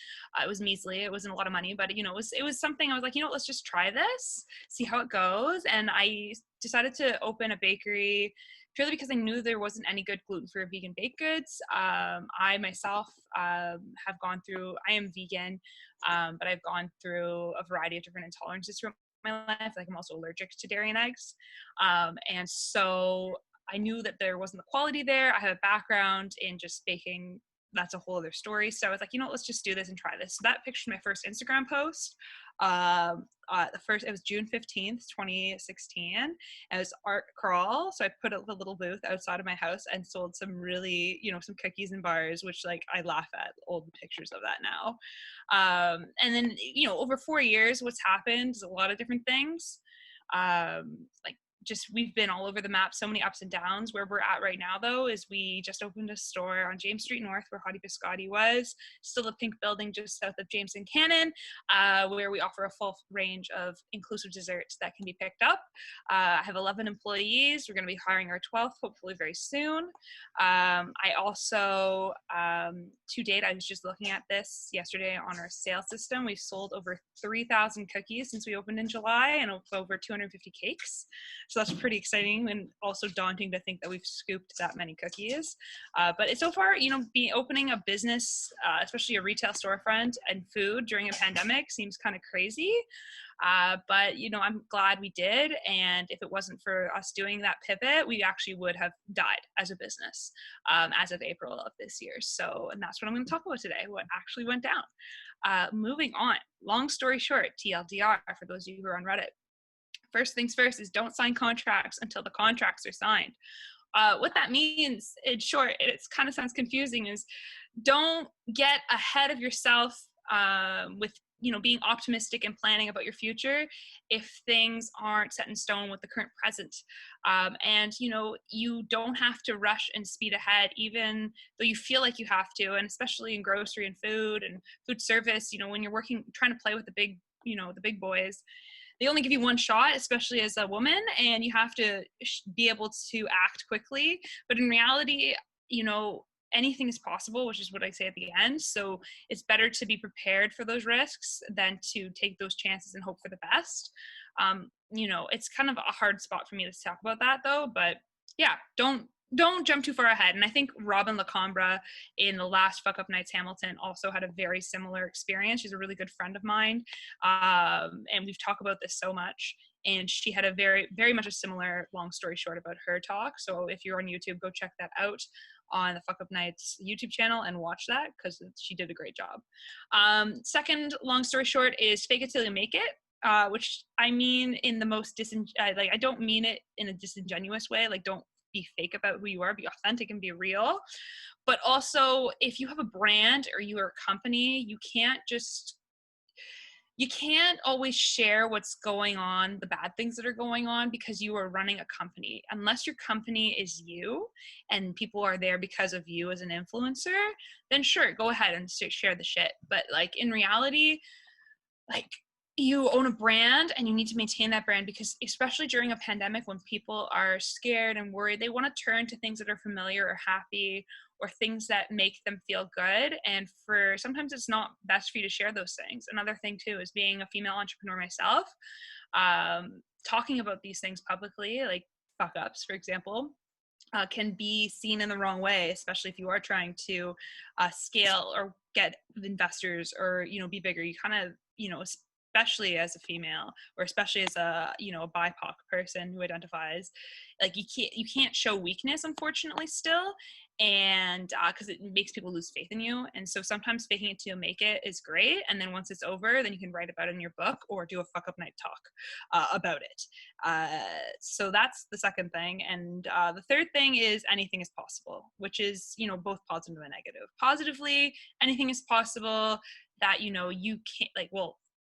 It was measly. It wasn't a lot of money, but you know, it was something I was like, you know, let's just try this, see how it goes. And I decided to open a bakery purely because I knew there wasn't any good gluten-free or vegan baked goods. I myself have gone through, I am vegan, but I've gone through a variety of different intolerances throughout my life. Like I'm also allergic to dairy and eggs. And so I knew that there wasn't the quality there. I have a background in just baking. That's a whole other story. So I was like, you know, let's just do this and try this. So that picture's my first Instagram post. It was June 15th, 2016. And it was art crawl. So I put up a little booth outside of my house and sold some really, you know, some cookies and bars, which like I laugh at old pictures of that now. And then, you know, over 4 years, what's happened is a lot of different things. Like just we've been all over the map, so many ups and downs. Where we're at right now, though, is we just opened a store on James Street North where Hottie Biscotti was, still a pink building just south of James and Cannon, where we offer a full range of inclusive desserts that can be picked up. I have 11 employees. We're going to be hiring our 12th, hopefully very soon. I also, to date, I was just looking at this yesterday on our sales system. We've sold over 3,000 cookies since we opened in July and over 250 cakes. So that's pretty exciting and also daunting to think that we've scooped that many cookies. But so far, you know, opening a business, especially a retail storefront and food during a pandemic seems kind of crazy. But, you know, I'm glad we did. And if it wasn't for us doing that pivot, we actually would have died as a business as of April of this year. So, and that's what I'm going to talk about today, what actually went down. Moving on, long story short, TLDR for those of you who are on Reddit. First things first is don't sign contracts until the contracts are signed. What that means, in short, it kind of sounds confusing, is don't get ahead of yourself with being optimistic and planning about your future if things aren't set in stone with the current present. And you don't have to rush and speed ahead, even though you feel like you have to. And especially in grocery and food service, when you're trying to play with the big boys, they only give you one shot, especially as a woman, and you have to be able to act quickly. But in reality, anything is possible, which is what I say at the end. So it's better to be prepared for those risks than to take those chances and hope for the best. It's kind of a hard spot for me to talk about that though, but yeah, don't jump too far ahead. And I think Robin LaCombra in the last Fuckup Nights Hamilton also had a very similar experience. She's a really good friend of mine. And we've talked about this so much. And she had a very, very much a similar long story short about her talk. So if you're on YouTube, go check that out on the Fuckup Nights YouTube channel and watch that, because she did a great job. Second long story short is fake it till you make it, which I mean in the most I don't mean it in a disingenuous way. Like, don't be fake about who you are, be authentic and be real. But also, if you have a brand or you are a company, you can't always share what's going on, the bad things that are going on, because you are running a company. Unless your company is you and people are there because of you as an influencer, then sure, go ahead and share the shit. But like in reality, like, you own a brand and you need to maintain that brand, because especially during a pandemic when people are scared and worried, they want to turn to things that are familiar or happy or things that make them feel good. And sometimes it's not best for you to share those things. Another thing too is being a female entrepreneur myself, talking about these things publicly, like fuck ups, for example, can be seen in the wrong way, especially if you are trying to scale or get investors or, be bigger. You kind of, especially as a female, or especially as a BIPOC person who identifies, like you can't show weakness, unfortunately, still, and because it makes people lose faith in you. And so sometimes faking it till you make it is great, and then once it's over, then you can write about it in your book or do a fuck up night talk about it. So that's the second thing. And the third thing is anything is possible, which is both positive and negative. Positively, anything is possible, that you can't,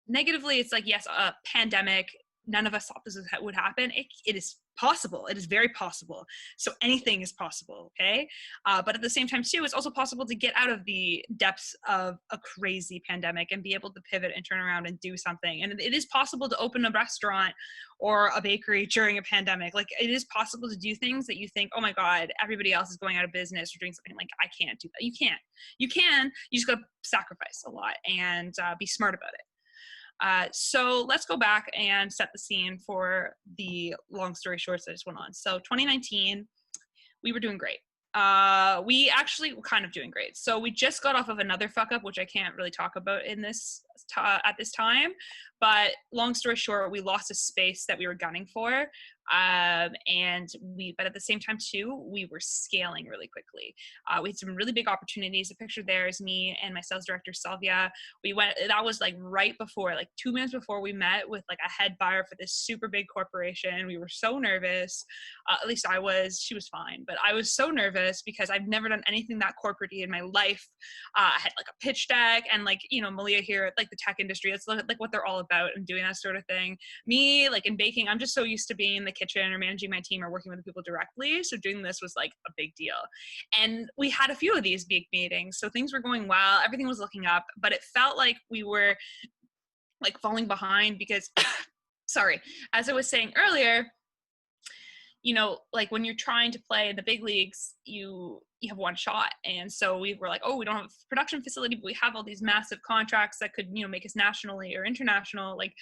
negatively, it's like, yes, a pandemic, none of us thought this would happen. It is possible. It is very possible. So anything is possible, okay? But at the same time, too, it's also possible to get out of the depths of a crazy pandemic and be able to pivot and turn around and do something. And it is possible to open a restaurant or a bakery during a pandemic. Like, it is possible to do things that you think, oh my God, everybody else is going out of business or doing something, like, I can't do that. You can't. You can. You just got to sacrifice a lot and be smart about it. So let's go back and set the scene for the long story shorts that just went on. So 2019, we were doing great. We actually were kind of doing great. So we just got off of another fuck up, which I can't really talk about in this at this time. But long story short, we lost a space that we were gunning for. But at the same time too, we were scaling really quickly. We had some really big opportunities. The picture there is me and my sales director, Sylvia. That was like right before, like 2 minutes before we met with like a head buyer for this super big corporation. We were so nervous. At least I was. She was fine, but I was so nervous because I've never done anything that corporate-y in my life. I had like a pitch deck, and like, Maliha here at like the tech industry, that's like what they're all about and doing that sort of thing. Me, like in baking, I'm just so used to being in the kitchen or managing my team or working with people directly. So doing this was like a big deal. And we had a few of these big meetings. So things were going well. Everything was looking up, but it felt like we were like falling behind because, sorry, as I was saying earlier, like when you're trying to play in the big leagues, you have one shot. And so we were like, oh, we don't have a production facility, but we have all these massive contracts that could, make us nationally or international. Like,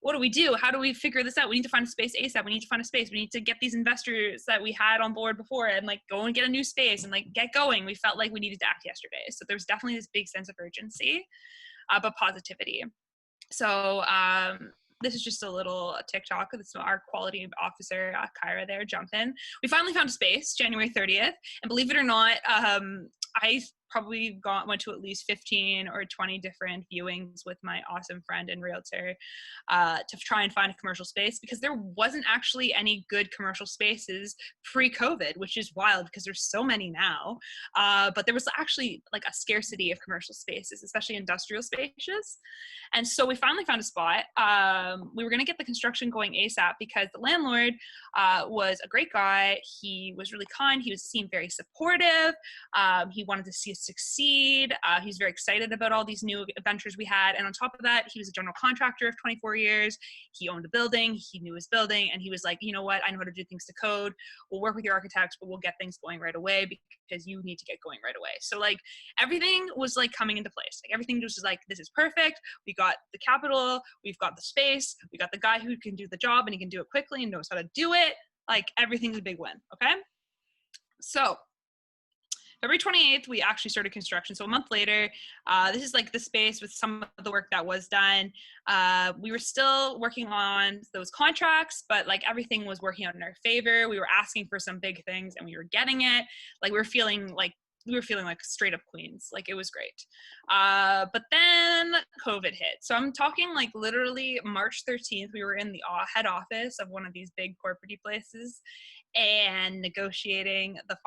what do we do? How do we figure this out? We need to find a space ASAP. We need to find a space. We need to get these investors that we had on board before and like go and get a new space and like get going. We felt like we needed to act yesterday. So there was definitely this big sense of urgency, but positivity. So, this is just a little TikTok. This is our quality officer, Kyra there, jump in. We finally found a space, January 30th. And believe it or not, I probably went to at least 15 or 20 different viewings with my awesome friend and realtor to try and find a commercial space, because there wasn't actually any good commercial spaces pre-COVID, which is wild because there's so many now. But there was actually like a scarcity of commercial spaces, especially industrial spaces. And so we finally found a spot. We were going to get the construction going ASAP because the landlord was a great guy. He was really kind. Seemed very supportive. He wanted to see us succeed. He was very excited about all these new adventures we had. And on top of that, he was a general contractor of 24 years. He owned a building. He knew his building. And he was like, you know what? I know how to do things to code. We'll work with your architects, but we'll get things going right away because you need to get going right away. So like everything was like coming into place. Like everything was just like, this is perfect. We got the capital. We've got the space. We got the guy who can do the job and he can do it quickly and knows how to do it. Like everything's a big win. Okay. So February 28th, we actually started construction. So a month later, this is like the space with some of the work that was done. We were still working on those contracts, but like everything was working out in our favor. We were asking for some big things and we were getting it. Like we were feeling like straight up queens. Like it was great. But then COVID hit. So I'm talking like literally March 13th, we were in the head office of one of these big corporate places and negotiating the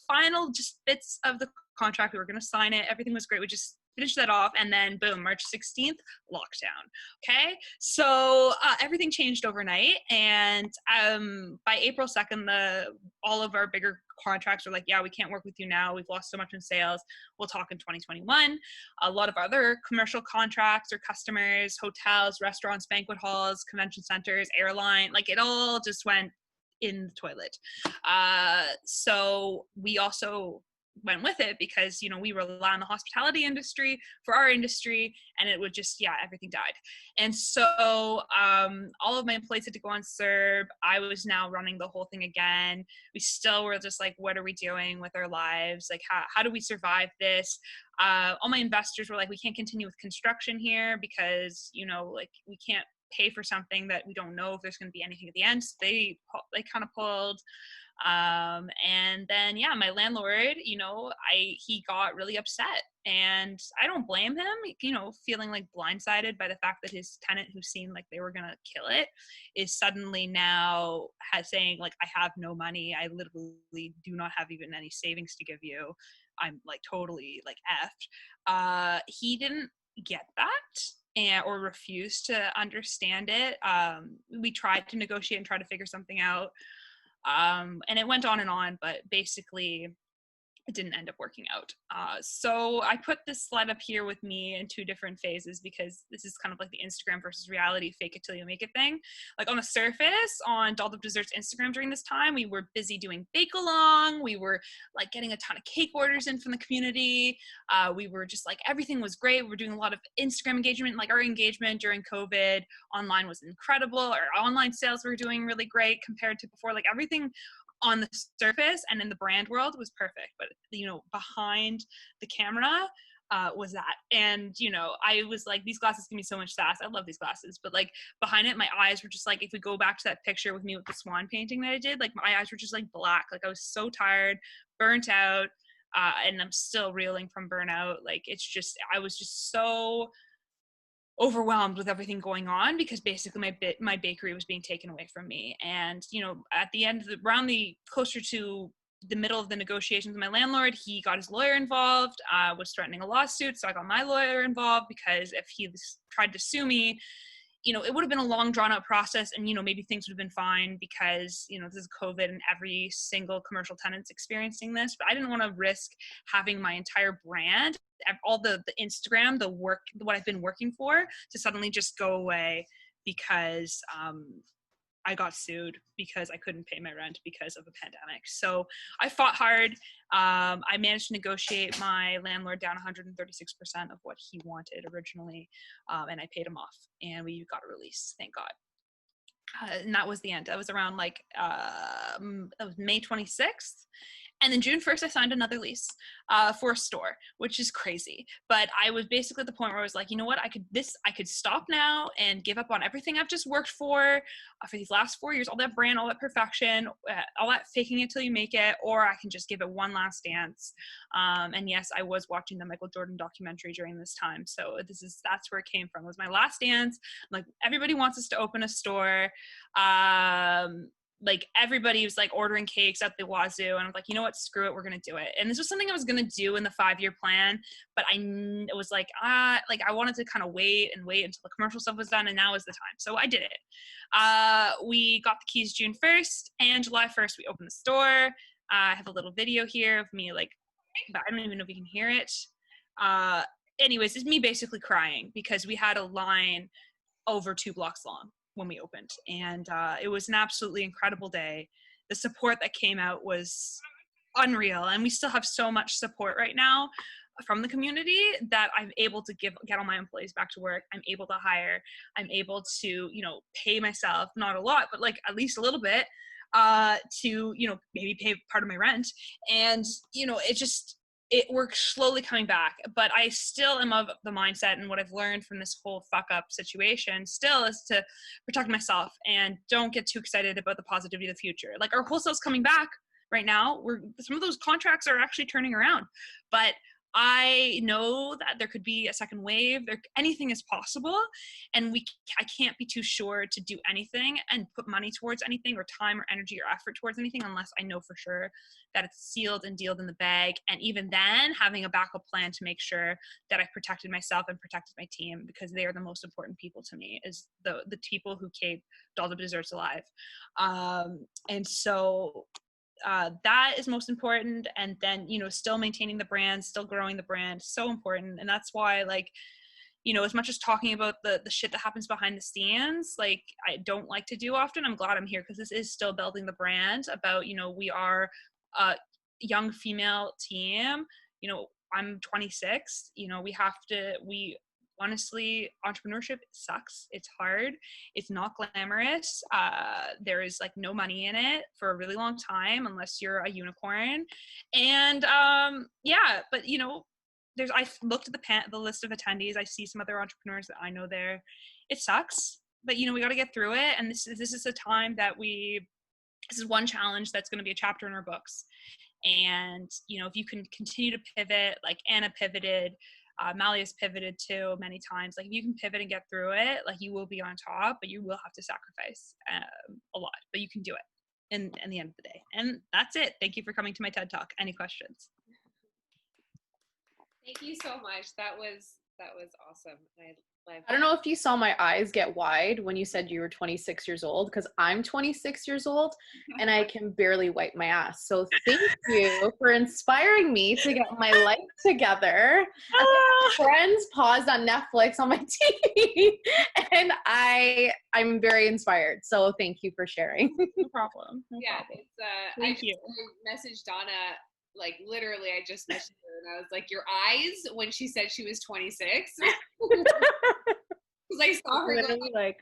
final just bits of the contract. We were going to sign it. Everything was great. We just finished that off. And then boom, March 16th, lockdown. Okay. So everything changed overnight. And by April 2nd, all of our bigger contracts were like, yeah, we can't work with you now. We've lost so much in sales. We'll talk in 2021. A lot of other commercial contracts or customers, hotels, restaurants, banquet halls, convention centers, airline, like it all just went in the toilet. So we also went with it because, you know, we rely on the hospitality industry for our industry, and it would just, everything died. And so all of my employees had to go on CERB. I was now running the whole thing again. We still were just like, what are we doing with our lives? Like, how do we survive this? All my investors were like, we can't continue with construction here because, you know, like we can't pay for something that we don't know if there's going to be anything at the end. So they kind of pulled. And then, my landlord, you know, he got really upset, and I don't blame him, you know, feeling like blindsided by the fact that his tenant, who seemed like they were going to kill it, is suddenly now saying like, I have no money. I literally do not have even any savings to give you. I'm like totally like effed. He didn't get that or refused to understand it. We tried to negotiate and try to figure something out. And it went on, but basically it didn't end up working out. So I put this slide up here with me in two different phases because this is kind of like the Instagram versus reality, fake it till you make it thing. Like on the surface, on Dolled Up Desserts Instagram during this time, we were busy doing bake along. We were like getting a ton of cake orders in from the community. We were just like, everything was great. We were doing a lot of Instagram engagement. Like our engagement during COVID online was incredible. Our online sales were doing really great compared to before. Like everything on the surface and in the brand world was perfect, but you know, behind the camera was that. And you know, I was like, these glasses give me so much sass. I love these glasses, but like behind it, my eyes were just like, if we go back to that picture with me with the swan painting that I did, like my eyes were just like black. Like I was so tired, burnt out, and I'm still reeling from burnout. Like it's just, I was just so overwhelmed with everything going on because basically my bakery was being taken away from me. And you know, at the end of closer to the middle of the negotiations with my landlord, he got his lawyer involved, was threatening a lawsuit. So I got my lawyer involved because if he tried to sue me, you know, it would have been a long drawn out process, and you know, maybe things would have been fine because, you know, this is COVID and every single commercial tenant's experiencing this. But I didn't want to risk having my entire brand, all the Instagram, the work, what I've been working for, to suddenly just go away because I got sued because I couldn't pay my rent because of the pandemic. So I fought hard. I managed to negotiate my landlord down 136% of what he wanted originally. And I paid him off and we got a release, thank God. And that was the end. That was around like, that was May 26th. And then June 1st, I signed another lease for a store, which is crazy. But I was basically at the point where I was like, you know what, I could stop now and give up on everything I've just worked for these last 4 years, all that brand, all that perfection, all that faking it till you make it, or I can just give it one last dance. And yes, I was watching the Michael Jordan documentary during this time. So that's where it came from. It was my last dance. Like, everybody wants us to open a store. Like, everybody was like ordering cakes at the wazoo, and I'm like, you know what, screw it, we're gonna do it. And this was something I was gonna do in the 5-year plan, but it was like I wanted to kind of wait until the commercial stuff was done, and now is the time. So I did it. We got the keys June 1st, and July 1st we opened the store. I have a little video here of me, like, but I don't even know if you can hear it. Anyways, it's me basically crying because we had a line over 2 blocks long when we opened, and it was an absolutely incredible day. The support that came out was unreal, and we still have so much support right now from the community that I'm able to get all my employees back to work. I'm able to hire. I'm able to, pay myself, not a lot, but like at least a little bit, to, maybe pay part of my rent. And, we're slowly coming back, but I still am of the mindset, and what I've learned from this whole fuck up situation still is to protect myself and don't get too excited about the positivity of the future. Like, our wholesale's coming back right now. Some of those contracts are actually turning around, but I know that there could be a second wave. Anything is possible, and I can't be too sure to do anything and put money towards anything, or time or energy or effort towards anything, unless I know for sure that it's sealed and dealed in the bag. And even then, having a backup plan to make sure that I've protected myself and protected my team, because they are the most important people to me, is the people who keep all the desserts alive. And so that is most important. And then, still maintaining the brand, still growing the brand, so important. And that's why, like, as much as talking about the shit that happens behind the scenes, like, I don't like to do often, I'm glad I'm here, because this is still building the brand about, we are a young female team. I'm 26. Honestly, entrepreneurship sucks. It's hard. It's not glamorous. There is like no money in it for a really long time unless you're a unicorn. And but I've looked at the list of attendees. I see some other entrepreneurs that I know there. It sucks, but we got to get through it. And this is a time that this is one challenge that's going to be a chapter in our books. And if you can continue to pivot, like Anna pivoted, Maliha's pivoted too many times. Like, if you can pivot and get through it, like, you will be on top, but you will have to sacrifice a lot, but you can do it in the end of the day. And that's it. Thank you for coming to my TED Talk. Any questions? Thank you so much. That was awesome. I don't know if you saw my eyes get wide when you said you were 26 years old, because I'm 26 years old and I can barely wipe my ass. So thank you for inspiring me to get my life together. Friends paused on Netflix on my TV, and I'm very inspired. So thank you for sharing. No problem. No yeah, problem. Thank you. I messaged Donna, like, literally, I just messaged her and I was like, your eyes, when she said she was 26. Because I saw her literally like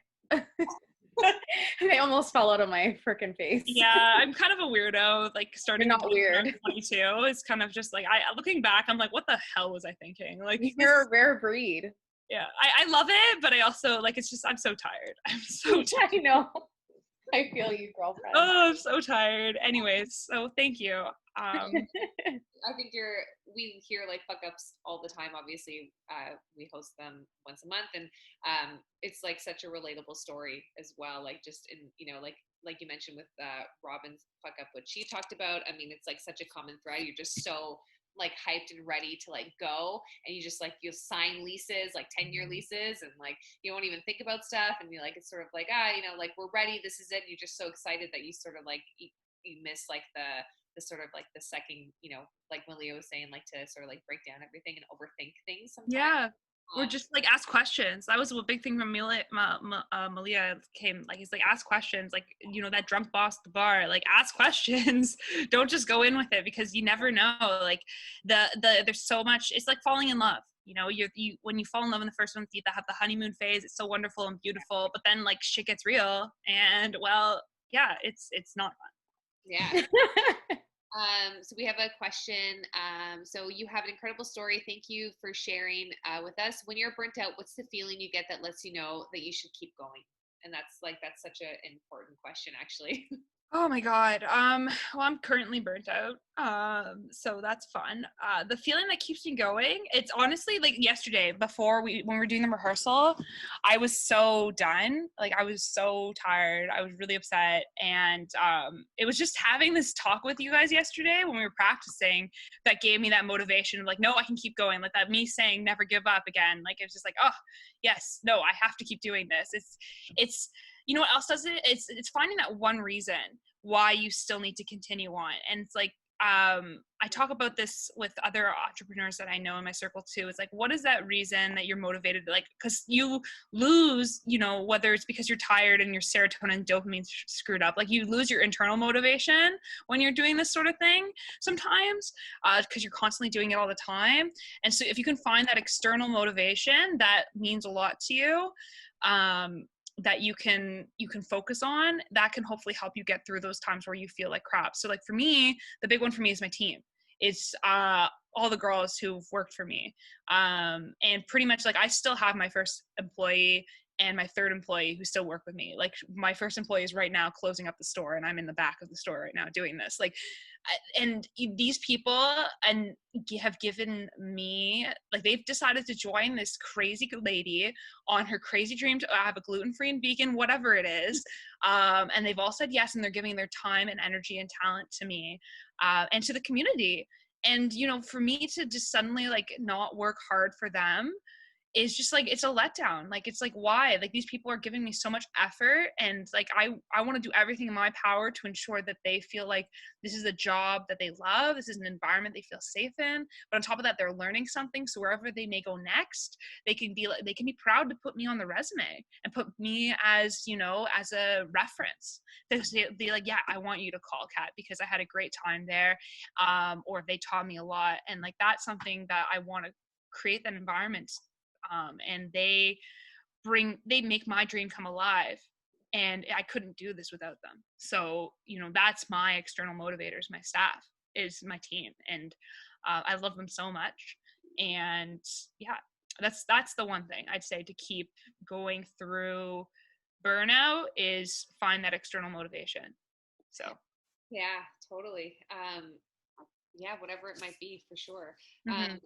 they almost fell out of my freaking face. Yeah, I'm kind of a weirdo. Like, starting You're not weird. 22 is kind of just like, looking back, I'm like, what the hell was I thinking? Like, you're a rare breed. Yeah, I love it, but I also, like, it's just, I'm so tired. I'm so tired. I know. I feel you, girlfriend. Oh, I'm so tired. Anyways, so thank you. I think we hear like fuck ups all the time. Obviously, we host them once a month, and it's like such a relatable story as well. Like, just in, like you mentioned with Robin's fuck up, what she talked about. I mean, it's like such a common thread. You're just so like hyped and ready to like go, and you just like, you'll sign leases, like 10-year leases, and like you won't even think about stuff, and you like, it's sort of like, like, we're ready, this is it. You're just so excited that you sort of like you miss like the sort of like the second, like Maliha was saying, like, to sort of like break down everything and overthink things sometimes. Yeah. Or just like ask questions. That was a big thing from Maliha came, like, he's like, ask questions, like, that drunk boss at the bar, like, ask questions. Don't just go in with it, because you never know. Like, there's so much, it's like falling in love. You when you fall in love in the first month, you have the honeymoon phase. It's so wonderful and beautiful, but then like shit gets real, and well, yeah, it's not fun. Yeah. So we have a question. So you have an incredible story. Thank you for sharing with us. When you're burnt out, what's the feeling you get that lets you know that you should keep going? And that's such an important question, actually. Oh my God. Well, I'm currently burnt out. So that's fun. The feeling that keeps me going, it's honestly like yesterday when we were doing the rehearsal, I was so done. Like I was so tired. I was really upset. And it was just having this talk with you guys yesterday when we were practicing that gave me that motivation of like, no, I can keep going. Like that me saying never give up again. Like it's just like, oh yes, no, I have to keep doing this. It's you know what else does it? It's finding that one reason why you still need to continue on. And it's like, I talk about this with other entrepreneurs that I know in my circle too. It's like, what is that reason that you're motivated? Like, because you lose, you know, whether it's because you're tired and your serotonin and dopamine screwed up, like you lose your internal motivation when you're doing this sort of thing sometimes, because you're constantly doing it all the time. And so if you can find that external motivation that means a lot to you, that you can focus on, that can hopefully help you get through those times where you feel like crap. So like for me, the big one for me is my team. It's all the girls who've worked for me, and pretty much like I still have my first employee and my third employee who still work with me. Like my first employee is right now closing up the store and I'm in the back of the store right now doing this. Like, and these people have given me, like they've decided to join this crazy lady on her crazy dream to have a gluten-free and vegan, whatever it is. And they've all said yes, and they're giving their time and energy and talent to me, and to the community. And, you know, for me to just suddenly like not work hard for them is just like, it's a letdown. Like, it's like, why? Like these people are giving me so much effort, and like, I want to do everything in my power to ensure that they feel like this is a job that they love. This is an environment they feel safe in. But on top of that, they're learning something. So wherever they may go next, they can be proud to put me on the resume and put me as, you know, as a reference. They'll be like, yeah, I want you to call Kat because I had a great time there. Or they taught me a lot. And like, that's something that I want to create, that environment. And they make my dream come alive, and I couldn't do this without them. So, you know, that's my external motivators. My staff is my team, and I love them so much. And yeah, that's the one thing I'd say to keep going through burnout is find that external motivation. So Yeah, totally. Yeah, whatever it might be, for sure. mm-hmm.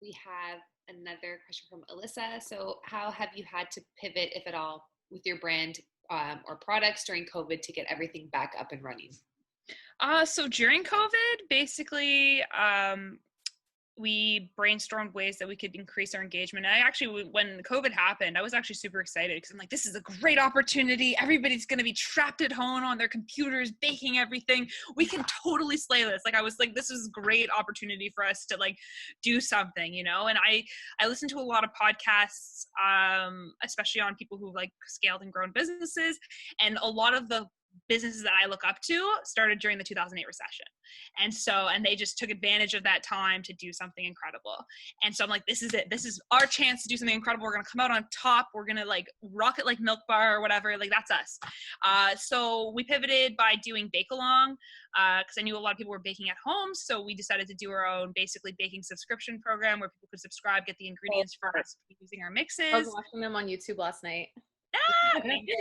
We have another question from Alyssa. So how have you had to pivot, if at all, with your brand or products during COVID to get everything back up and running? So during COVID, basically, we brainstormed ways that we could increase our engagement. And I actually, when COVID happened, I was actually super excited because I'm like, this is a great opportunity. Everybody's going to be trapped at home on their computers, baking everything. We can totally slay this. Like, I was like, this is a great opportunity for us to like do something, you know? And I listened to a lot of podcasts, especially on people who like scaled and grown businesses. And a lot of the businesses that I look up to started during the 2008 recession. And they just took advantage of that time to do something incredible. And so I'm like, this is it. This is our chance to do something incredible. We're going to come out on top. We're going to like rock it like Milk Bar or whatever. Like that's us. So we pivoted by doing bake along, because I knew a lot of people were baking at home. So we decided to do our own basically baking subscription program where people could subscribe, get the ingredients for us using our mixes. I was watching them on YouTube last night.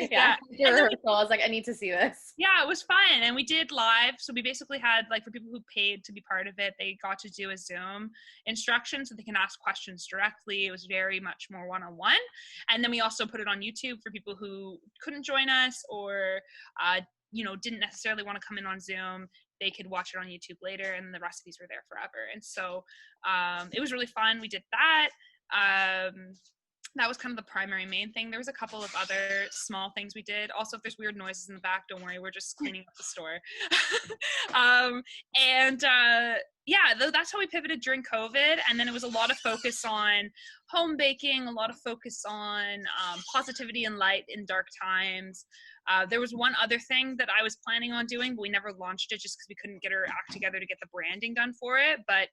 Yeah. I was like, I need to see this. Yeah, it was fun. And we did live. So we basically had, like, for people who paid to be part of it, they got to do a Zoom instruction so they can ask questions directly. It was very much more one-on-one. And then we also put it on YouTube for people who couldn't join us or, you know, didn't necessarily want to come in on Zoom. They could watch it on YouTube later, and the recipes were there forever. And so it was really fun. We did that. That was kind of the primary main thing. There was a couple of other small things we did. Also, if there's weird noises in the back, don't worry, we're just cleaning up the store. Yeah, that's how we pivoted during COVID. And then it was a lot of focus on home baking, a lot of focus on positivity and light in dark times. There was one other thing that I was planning on doing, but we never launched it just because we couldn't get our act together to get the branding done for it. But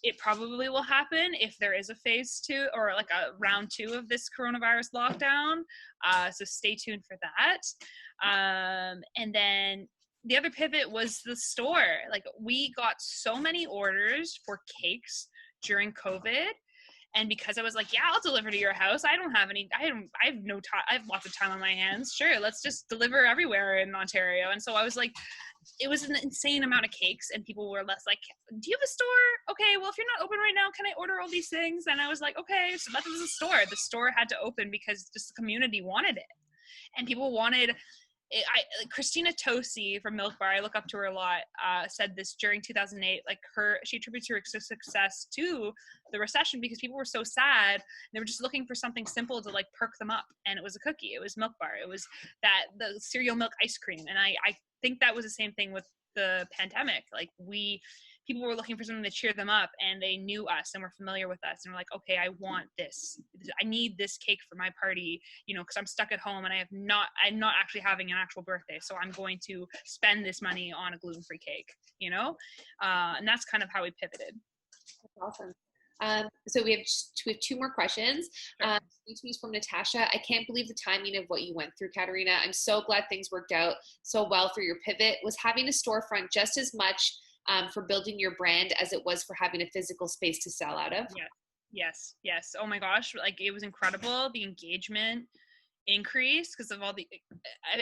it probably will happen if there is a phase 2 or like a round 2 of this coronavirus lockdown. So stay tuned for that. And then the other pivot was the store. Like, we got so many orders for cakes during COVID. And because I was like, yeah, I'll deliver to your house. I have no time. I have lots of time on my hands. Sure, let's just deliver everywhere in Ontario. And so I was like, it was an insane amount of cakes, and people were less like, do you have a store? Okay, well, if you're not open right now, can I order all these things? And I was like, okay, so that was a store. The store had to open because just the community wanted it. And people wanted it. Christina Tosi from Milk Bar, I look up to her a lot, said this during 2008. Like, she attributes her success to the recession because people were so sad. They were just looking for something simple to like perk them up, and it was a cookie. It was Milk Bar. It was the cereal milk ice cream. And I think that was the same thing with the pandemic. Like, people were looking for something to cheer them up, and they knew us and were familiar with us, and were like, okay, I want this. I need this cake for my party, because I'm stuck at home and I'm not actually having an actual birthday, so I'm going to spend this money on a gluten-free cake, and that's kind of how we pivoted. That's awesome. So we have two more questions. Each is from Natasha. I can't believe the timing of what you went through, Katarina. I'm so glad things worked out so well for your pivot. Was having a storefront just as much for building your brand as it was for having a physical space to sell out of? Yes. Oh my gosh, like, it was incredible. The engagement increase because of all the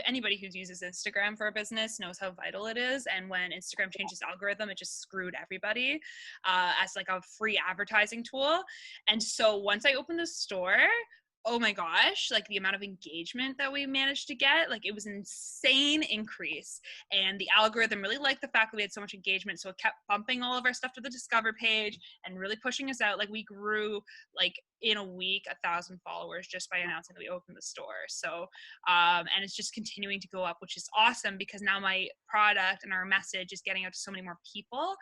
anybody who uses Instagram for a business knows how vital it is. And when Instagram changes algorithm, it just screwed everybody as like a free advertising tool. And so once I opened the store, oh my gosh, like, the amount of engagement that we managed to get, like, it was an insane increase. And the algorithm really liked the fact that we had so much engagement, so it kept bumping all of our stuff to the discover page and really pushing us out. Like, we grew, like, in a week 1,000 followers just by announcing that we opened the store. So and it's just continuing to go up, which is awesome because now my product and our message is getting out to so many more people.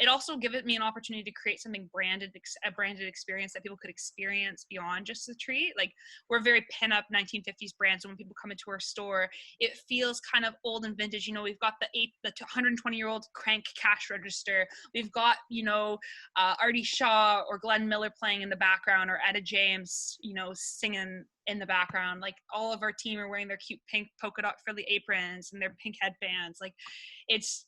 It also gives me an opportunity to create something a branded experience that people could experience beyond just the treat. Like, we're a very pin-up 1950s brand, so when people come into our store, it feels kind of old and vintage. We've got the 120-year-old crank cash register. We've got Artie Shaw or Glenn Miller playing in the background, or Etta James singing in the background. Like, all of our team are wearing their cute pink polka dot frilly aprons and their pink headbands. Like, it's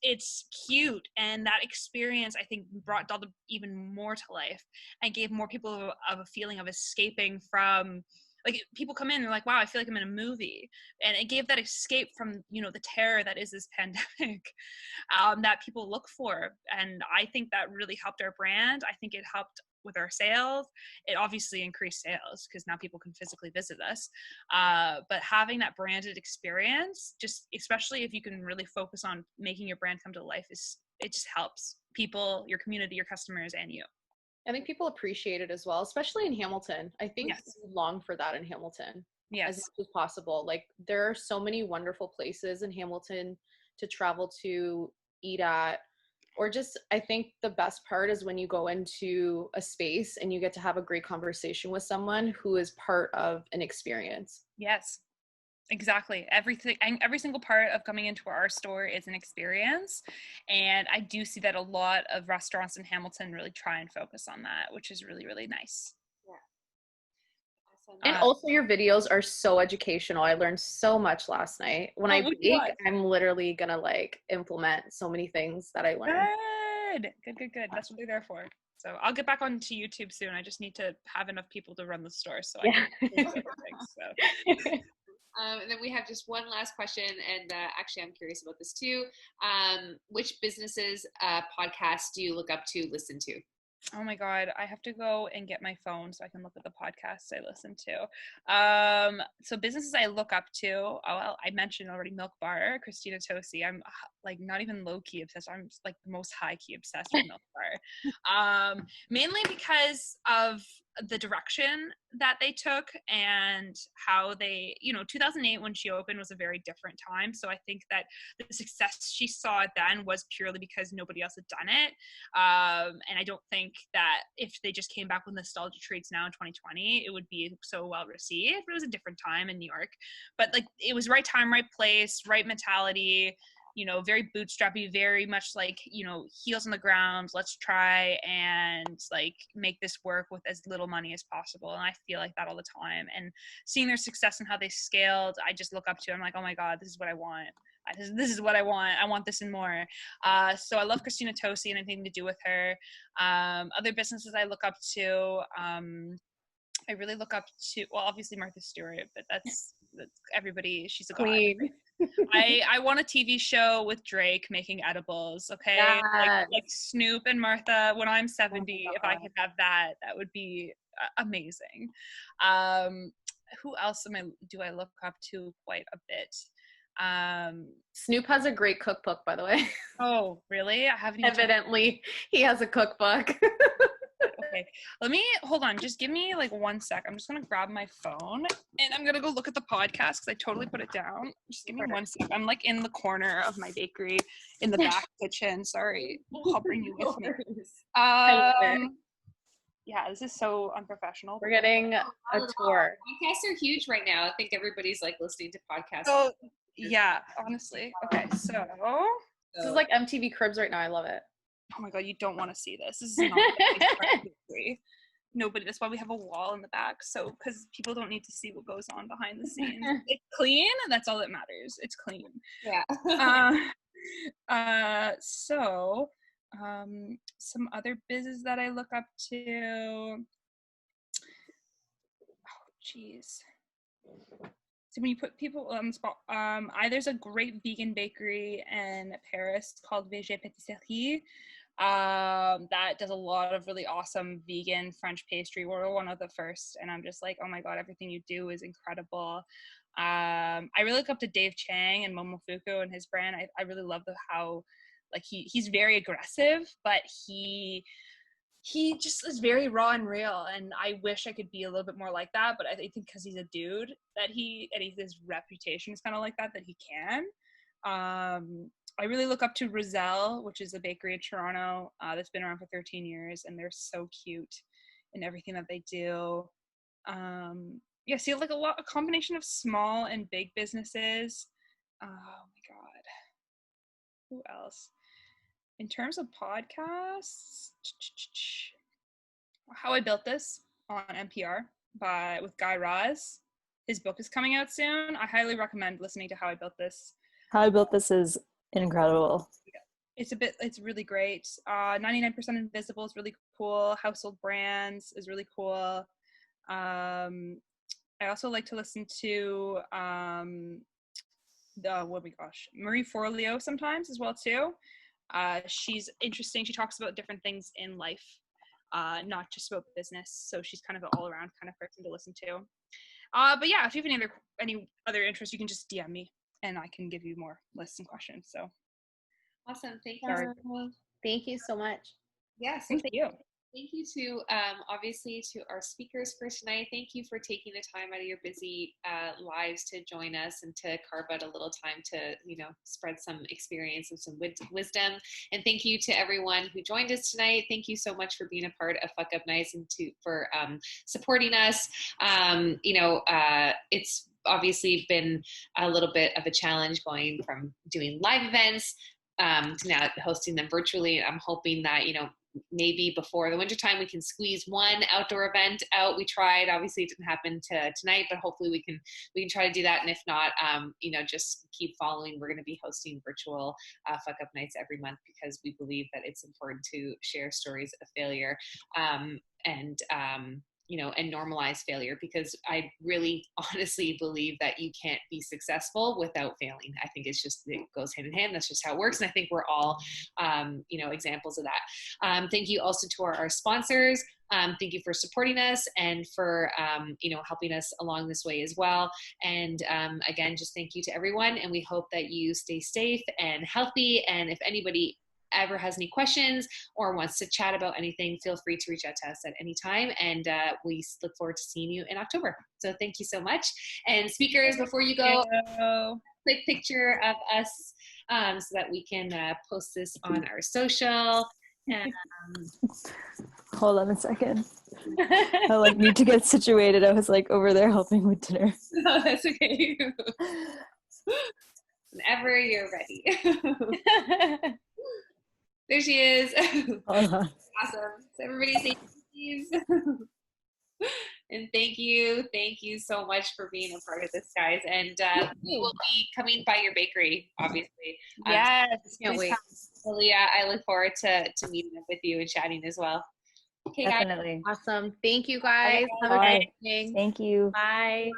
cute, and that experience, I think, brought Delta even more to life and gave more people of a feeling of escaping from, like, people come in and they're like, wow, I feel like I'm in a movie. And it gave that escape from, the terror that is this pandemic that people look for. And I think that really helped our brand. I think it helped with our sales. It obviously increased sales because now people can physically visit us. But having that branded experience, just especially if you can really focus on making your brand come to life, it just helps people, your community, your customers, and you. I think people appreciate it as well, especially in Hamilton. I think Yes. we long for that in Hamilton. Yes. As much as possible. Like, there are so many wonderful places in Hamilton to travel to, eat at, or just, I think the best part is when you go into a space and you get to have a great conversation with someone who is part of an experience. Yes. Exactly. Every single part of coming into our store is an experience. And I do see that a lot of restaurants in Hamilton really try and focus on that, which is really, really nice. Yeah. Awesome. And also, your videos are so educational. I learned so much last night. When I bake, I'm literally gonna like implement so many things that I learned. Good. That's what they're there for. So I'll get back onto YouTube soon. I just need to have enough people to run the store so I can do other things. So. And then we have just one last question, and actually I'm curious about this too. Which businesses podcasts do you look up to, listen to? Oh my God, I have to go and get my phone so I can look at the podcasts I listen to. So businesses I look up to, I mentioned already Milk Bar, Christina Tosi. I'm like not even low-key obsessed. I'm like the most high-key obsessed with Milk Bar. Mainly because of the direction that they took and how they, 2008 when she opened was a very different time. So I think that the success she saw then was purely because nobody else had done it. And I don't think that if they just came back with nostalgia treats now in 2020, it would be so well received. It was a different time in New York, but like it was right time, right place, right mentality. Very bootstrappy, very much like, heels on the ground. Let's try and like make this work with as little money as possible. And I feel like that all the time. And seeing their success and how they scaled, I just look up to. I'm like, oh my God, this is what I want. This is what I want. I want this and more. So I love Christina Tosi and anything to do with her. Other businesses I look up to, I really look up to, well, obviously Martha Stewart, but that's everybody. She's a god. Queen. I want a TV show with Drake making edibles, okay? Yes. Like Snoop and Martha when I'm 70, Oh my if I God. could have that would be amazing. Who else do I look up to quite a bit? Snoop has a great cookbook, by the way. Oh, really? I haven't even Evidently, he has a cookbook. Okay, hold on. Just give me like 1 sec. I'm just gonna grab my phone and I'm gonna go look at the podcast because I totally put it down. Just give me 1 sec. I'm like in the corner of my bakery in the back kitchen. Sorry. I'll bring you with me. Yeah, this is so unprofessional. We're getting a tour. Podcasts are huge right now. I think everybody's like listening to podcasts. So yeah, honestly. Okay, so This is like MTV Cribs right now. I love it. oh my god, you don't want to see this. This is not bakery. Nobody. That's why we have a wall in the back. So, because people don't need to see what goes on behind the scenes. It's clean. That's all that matters. It's clean. Yeah. Some other business that I look up to. Oh, jeez. So when you put people on the spot, there's a great vegan bakery in Paris called VG Patisserie. That does a lot of really awesome vegan French pastry. We're one of the first, and I'm just like, oh my god, everything you do is incredible. I really look up to Dave Chang and Momofuku and his brand. I really love how like he's very aggressive, but he just is very raw and real, and I wish I could be a little bit more like that, but I think because he's a dude that his reputation is kind of like that he can. I really look up to Roselle, which is a bakery in Toronto that's been around for 13 years, and they're so cute in everything that they do. See, like a combination of small and big businesses. Oh my god, who else? In terms of podcasts, How I Built This on NPR with Guy Raz. His book is coming out soon. I highly recommend listening to How I Built This. How I Built This is incredible. It's really great. 99% Invisible is really cool. Household Brands is really cool. I also like to listen to Marie Forleo sometimes as well too. She's interesting. She talks about different things in life, not just about business. So she's kind of an all-around kind of person to listen to. But yeah, if you have any other interests, you can just DM me and I can give you more lists and questions. So awesome. Thank you. Thank you so much. Yes. Thank you. Thank you to, obviously, to our speakers for tonight. Thank you for taking the time out of your busy lives to join us and to carve out a little time to, spread some experience and some wisdom. And thank you to everyone who joined us tonight. Thank you so much for being a part of Fuckup Nights and for supporting us. It's obviously been a little bit of a challenge going from doing live events to now hosting them virtually. I'm hoping that, maybe before the wintertime we can squeeze one outdoor event out. We tried, obviously it didn't happen tonight, but hopefully we can try to do that. And if not, just keep following. We're going to be hosting virtual Fuckup Nights every month because we believe that it's important to share stories of failure and normalize failure, because I really honestly believe that you can't be successful without failing. I think it goes hand in hand. That's just how it works. And I think we're all, examples of that. Thank you also to our sponsors. Thank you for supporting us and for, helping us along this way as well. And again, just thank you to everyone. And we hope that you stay safe and healthy. And if anybody ever has any questions or wants to chat about anything, feel free to reach out to us at any time. And we look forward to seeing you in October. So thank you so much. And speakers, before you go, quick picture of us so that we can post this on our social. Hold on a second. I need to get situated. I was over there helping with dinner. No, that's okay. Whenever you're ready. There she is. Awesome. So everybody say cheese. And thank you so much for being a part of this, guys. And we will be coming by your bakery, obviously. Yes, Can't please wait. come. Leah, I look forward to meeting up with you and chatting as well. Okay, guys. Definitely. Awesome. Thank you guys. Have a Bye. good evening. Thank you. Bye.